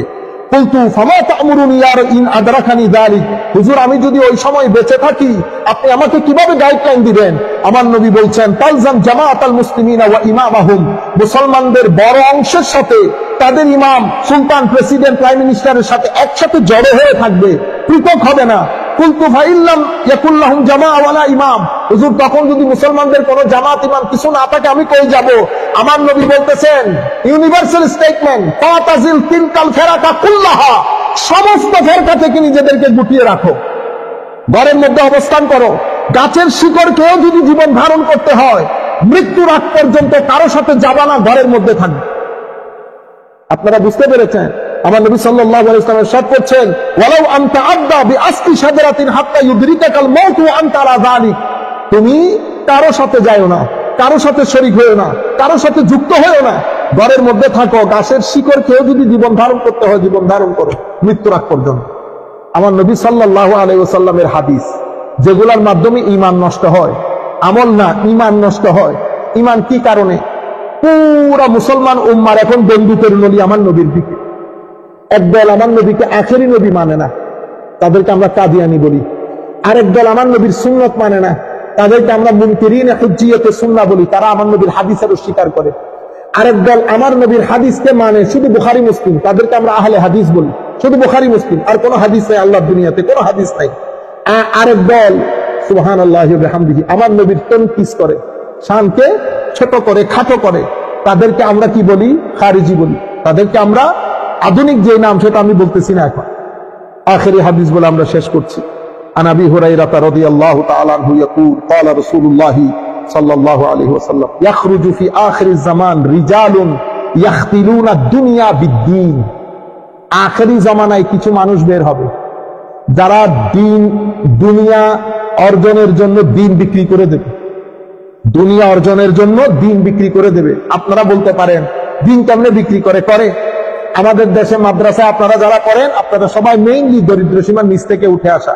কুলতু ফামা তা'মুরুনি ইয়া ইন আদরাকানি যালিক, হুজুর আমি যদি ওই সময় বেঁচে থাকি আপনি আমাকে কিভাবে গাইডলাইন দিবেন? আমার নবী বলছেন তালজাম জামাআতাল মুসলিমিনা ওয়া ইমামাহুম, মুসলমানদের বড় অংশের সাথে তাদের ইমাম, সুলতান, প্রেসিডেন্ট, প্রাইম মিনিস্টারের সাথে একসাথে জড়ো হয়ে থাকবে, পৃথক হবে না। কুলতু ফাইল্লাম ইয়াকুল্লাহুম জামাআ ওয়ালা ইমাম, হুজুর তখন যদি মুসলমানদের কোনো জামাত ইমাম কিছু না থাকে আমি কই যাব? আমার নবী বলতেছেন ইউনিভার্সাল স্টেটমেন্ট, ফাতাজিল তিলকাল ফিরাকা কুল্লাহা, সমস্ত ফেরকা থেকে নিজেদেরকে গুটিয়ে রাখো, ঘরের মধ্যে অবস্থান করো। গাছের শিকড়কেও যদি জীবন ধারণ করতে হয় মৃত্যুর আগ পর্যন্ত কারো সাথে যাবা না, ঘরের মধ্যে থাকবে। আপনারা বুঝতে পেরেছেন? আমার নবী সাল্লাল্লাহু আলাইহি ওয়াসাল্লাম ইরশাদ করছেন ওয়ালাউ আনতা আদা বিআসলি শাজারাতিন হাত্তা ইউদরিকাল মাউত ওয়া আনতা আলা যালিক, তুমি কারো সাথে যাও না, কারো সাথে শরীক হয়েও না, কারো সাথে যুক্ত হয়েও না, ঘরের মধ্যে থাকো। গাছের শিকড় কেউ যদি জীবন ধারণ করতে হয় জীবন ধারণ করো মৃত্যুর আগ পর্যন্ত। আমার নবী সাল্লাল্লাহু আলাইহি ওয়াসাল্লামের হাদিস, যেগুলোর মাধ্যমে ঈমান নষ্ট হয়, আমল না ঈমান নষ্ট হয়। ঈমান কি কারণে? পুরা মুসলমান উম্মার এখন বন্দুকের নলি আমার নবীর দিকে। একদল আমার নবীকে আখেরি নবী মানে না, তাদেরকে আমরা কাদিয়ানী বলি। আরেক দল আমার নবীর সুন্নত মানে না, তাদেরকে আমরা মুনকিরিন হুজ্জিয়তে সুন্নাহ বলি, তারা আমার নবীর হাদিসের অস্বীকার করে। আরেক দল আমার নবীর হাদিসকে মানে, শুধু বুখারী মুসলিম, তাদেরকে আমরা আহলে হাদিস বলি, শুধু বুখারী মুসলিম, আর কোনো হাদিস নাই, আল্লাহর দুনিয়াতে কোনো হাদিস নাই। আরেক দল সুবহানাল্লাহি ওয়া বিহামদিহি আমার নবীর তানকিস করে, শানকে ছোট করে, খাটো করে, তাদেরকে আমরা কি বলি? খারিজি বলি। তাদেরকে আমরা আধুনিক যে নাম সেটা আমি বলতেছি না এখন। আখেরি হাদিস বলে আমরা শেষ করছি। আন আবি হুরায়রা রাদিয়াল্লাহু তাআলা আনহু ইয়াকুল ক্বালা রাসূলুল্লাহ সাল্লাল্লাহু আলাইহি ওয়াসাল্লাম ইয়াখরুজু ফি আখিরিজ জামান রিজালুন ইয়াখতিলুনা দুনিয়া বিদ্দীন। আখেরি জামানায় কিছু মানুষ বের হবে যারা দুনিয়া অর্জনের জন্য দিন বিক্রি করে দেবে। দুনিয়া অর্জনের জন্য দিন বিক্রি করে দেবে। আপনারা বলতে পারেন দিন কেমনে বিক্রি করে? আমাদের দেশে মাদ্রাসায় আপনারা যারা পড়েন, আপনারা সবাই মেইনলি দরিদ্র সীমার নিচ থেকে উঠে আসা।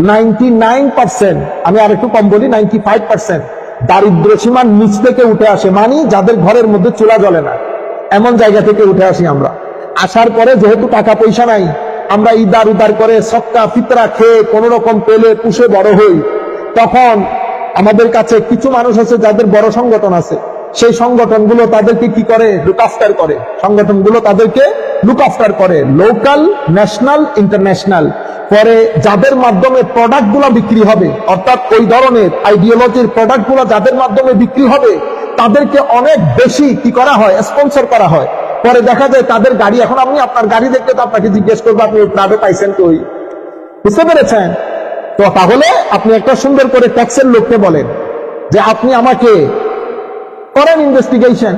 99%, আমি আর একটু কম বলি, 95% দারিদ্র সীমার নিচ থেকে উঠে আসে, মানে যাদের ঘরের মধ্যে চুলা জ্বলে না, এমন জায়গা থেকে উঠে আসি আমরা। আসার পরে যেহেতু টাকা পয়সা নাই, আমরা ইদার উদার করে সক্কা ফিতরা খেয়ে কোন রকম পেলে পুষে বড় হই। তখন আমাদের কাছে কিছু মানুষ আছে যাদের বড় সংগঠন আছে, সেই সংগঠনগুলো তাদেরকে কি করে? লুক আফটার করে। সংগঠনগুলো তাদেরকে লুক আফটার করে, লোকাল, ন্যাশনাল, ইন্টারন্যাশনাল। পরে যাদের মাধ্যমে প্রোডাক্ট গুলা বিক্রি হবে, অর্থাৎ ওই ধরনের আইডিওলজির প্রোডাক্ট গুলা যাদের মাধ্যমে বিক্রি হবে, তাদেরকে অনেক বেশি কি করা হয়? স্পন্সর করা হয়। পরে দেখা যায় তাদের গাড়ি, এখন আপনি আপনার গাড়ি দেখতে তো আপনাকে জিজ্ঞেস করবো আপনি প্রাডো পাইছেন কই? বুঝতে পেরেছেন তো? তাহলে আপনি একটা সুন্দর করে ট্যাক্সের লোককে বলেন যে আপনি আমাকে করেন ইনভেস্টিগেশন,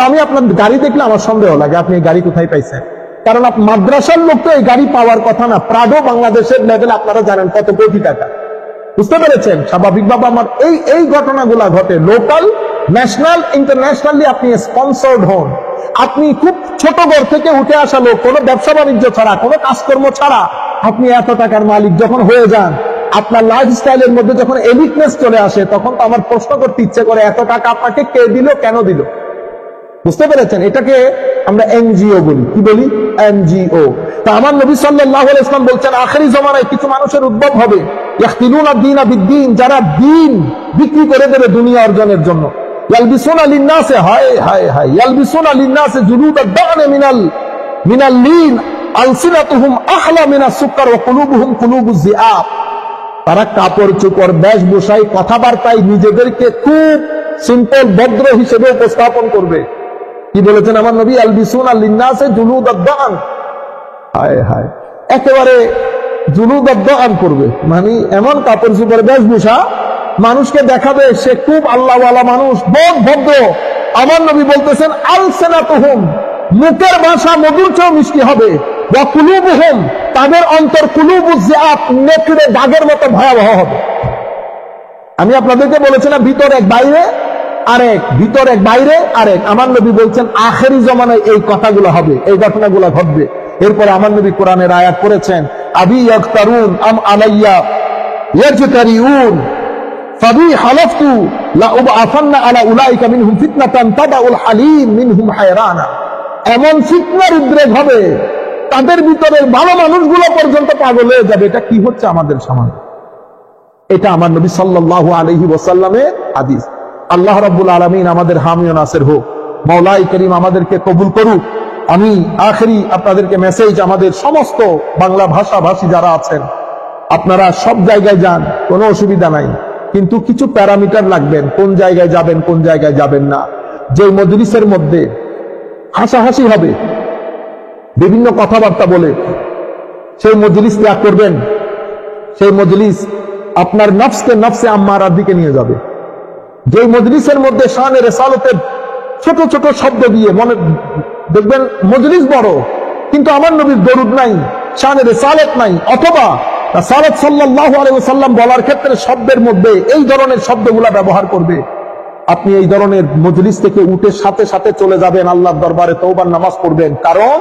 আমি আপনার গাড়ি দেখলে আমার সন্দেহ লাগে আপনি এই গাড়ি কোথায় পাইছেন। কারণ মাদ্রাসার লোক তো এই গাড়ি পাওয়ার কথা না। প্রাডো বাংলাদেশের লেভেলে আপনারা জানেন কত কোটি টাকা। বুঝতে পেরেছেন? স্বাভাবিকভাবে আমার এই ঘটনাগুলা ঘটে। লোকাল, ন্যাশনাল, ইন্টারন্যাশনালি আপনি স্পন্সর্ড হন। আপনি খুব ছোট ঘর থেকে উঠে আসা লোক, কোনো ব্যবসা বাণিজ্য ছাড়া, কোনো কাজকর্ম ছাড়া আপনি এত টাকার মালিক যখন হয়ে যান, আপনার লাইফস্টাইলের মধ্যে যখন এলিটনেস চলে আসে, তখন তো আমার প্রশ্ন করতে ইচ্ছে করে এত টাকা আপনাকে কে দিল, কেন দিল? বুঝতে পেরেছেন? এটাকে আমরা এনজিও বলি। কি বলি? এনজিও। তা আমার নবী সাল্লাল্লাহু আলাইহি ওয়াসাল্লাম বলছেন আখেরি জামানায় কিছু মানুষের উদ্ভব হবে, ইয়াখতিলুনা দীনা বিদ্দীন, যারা দিন বিক্রি করে দেবে দুনিয়া অর্জনের জন্য। ইয়ালবিসুনা লিন-নাসে, হায় হায় হায়, ইয়ালবিসুনা লিন-নাসে জুলুদাদ দান মিনাল লিন আলসিনাতুহুম আহলা মিনাস সুকর ওয়া কুলুবুহুম কুলুবুজ যিআব। তারা কাপড় চোপড়, বেশভূষায়, কথাবার্তায় নিজেদেরকে খুব সিম্পল, ভদ্র হিসেবে উপস্থাপন করবে। কি বলেছেন আমার নবী? আলবিসুনা লিন-নাসে জুলুদাদ দান, হায় হায়, একেবারে জুলুদাদ দান করবে, মানে এমন কাপড় চোপড়, বেশভূষা মানুষকে দেখাবে সে খুব আল্লাহওয়ালা মানুষ, বহুত ভদ্র। আমার নবী বলতেছেন আলসিনাতুহুম, মুখের ভাষা মধুর চেয়েও মিষ্টি হবে, ওয়া কুলুবুহুম, তাদের অন্তর কুলুবুজ যিআব, নেকড়ে দাগের মতো ভয়াবহ হবে। আমি আপনাদেরকে বলেছিলাম ভিতর এক বাইরে আরেক, ভিতর এক বাইরে আরেক। আমার নবী বলছেন আখেরি জামানায় এই কথাগুলো হবে, এই ঘটনাগুলো ঘটবে। এরপরে আমার নবী কোরআনের আয়াত করেছেন আবি ইয়াগতারুন আম আলাইয়া ইয়াজতারিউন ফাবি হালাফতু লা উবআসান্না আলা উলাইকা মিনহুম ফিতনাতান তাদাউল হালিম মিনহুম হায়রানা। এমন ফিতনার উদ্রেক হবে, তাদের ভিতরের ভালো মানুষগুলো পর্যন্ত পাগল হয়ে যাবে। এটা কি হচ্ছে আমাদের সমাজে? এটা আমার নবী সাল্লাল্লাহু আলাইহি ওয়াসাল্লামের হাদিস। আল্লাহ রাব্বুল আলামিন আমাদের হামি ও নাসির হোক। মাওলাই করিম আমাদেরকে কবুল করুক। আমি আখেরি আপনাদেরকে মেসেজ, আমাদের সমস্ত বাংলা ভাষাভাষী যারা আছেন, আপনারা সব জায়গায় যান, কোনো অসুবিধা নাই, কিন্তু কিছু প্যারামিটার লাগবেন, কোন জায়গায় যাবেন, কোন জায়গায় যাবেন না। যে মজলিসের মধ্যে হাসাহাসি হবে, বিভিন্ন কথাবার্তা বলে, সেই মজলিস ত্যাগ করবেন। সেই মজলিস আপনার নফসকে নফসে আম্মারার দিকে নিয়ে যাবে। যে মজলিসের মধ্যে শানে রিসালাতের ছোট ছোট শব্দ দিয়ে, মনে দেখবেন মজলিস বড় কিন্তু আমার নবীর দরুদ নাই, শানে রিসালাত নাই, অথবা রাসূলুল্লাহ সাল্লাল্লাহু আলাইহি ওয়াসাল্লাম বলার ক্ষেত্রে শব্দের মধ্যে এই ধরনের শব্দগুলা ব্যবহার করবে, আপনি এই ধরনের মজলিস থেকে উঠে সাথে সাথে চলে যাবেন, আল্লাহর দরবারে তওবার নামাজ পড়বেন। কারণ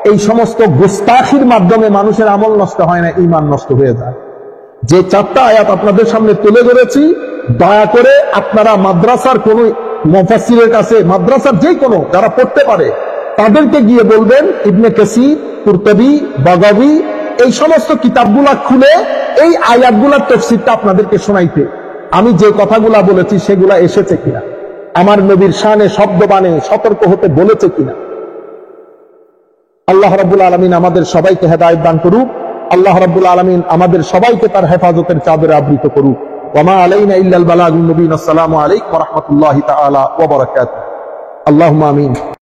এই সমস্ত গুস্তাখির মাধ্যমে মানুষের আমল নষ্ট হয় না, ঈমান নষ্ট হয়ে যায়। যে চারটা আয়াত আপনাদের সামনে তুলে ধরেছি, দয়া করে আপনারা মাদ্রাসার কোন মুফাসসিরের কাছে, মাদ্রাসার যে কোনো যারা পড়তে পারে তাদেরকে গিয়ে বলবেন ইবনে কাসির, কুরতুবী, বাগাবী, এই সমস্ত কিতাবগুলা খুলে এই আয়াতগুলার তাফসীরটা আপনাদেরকে শোনাইতে। আমি যে কথাগুলা বলেছি সেগুলা এসেছে কিনা, আমার নবীর শানে শব্দবাণে সতর্ক হতে বলেছে কিনা। আল্লাহ রাব্বুল আলামিন আমাদের সবাইকে হেদায়েত দান করুক। আল্লাহ রাব্বুল আলামিন আমাদের সবাইকে তার হেফাজতের চাদরে আবৃত করুক। ওয়া মা আলাইনা ইল্লাল বালাগুল মুবিন। আসসালামু আলাইকুম ওয়া রাহমাতুল্লাহি তাআলা ওয়া বারাকাতুহু। আল্লাহুম্মা আমিন।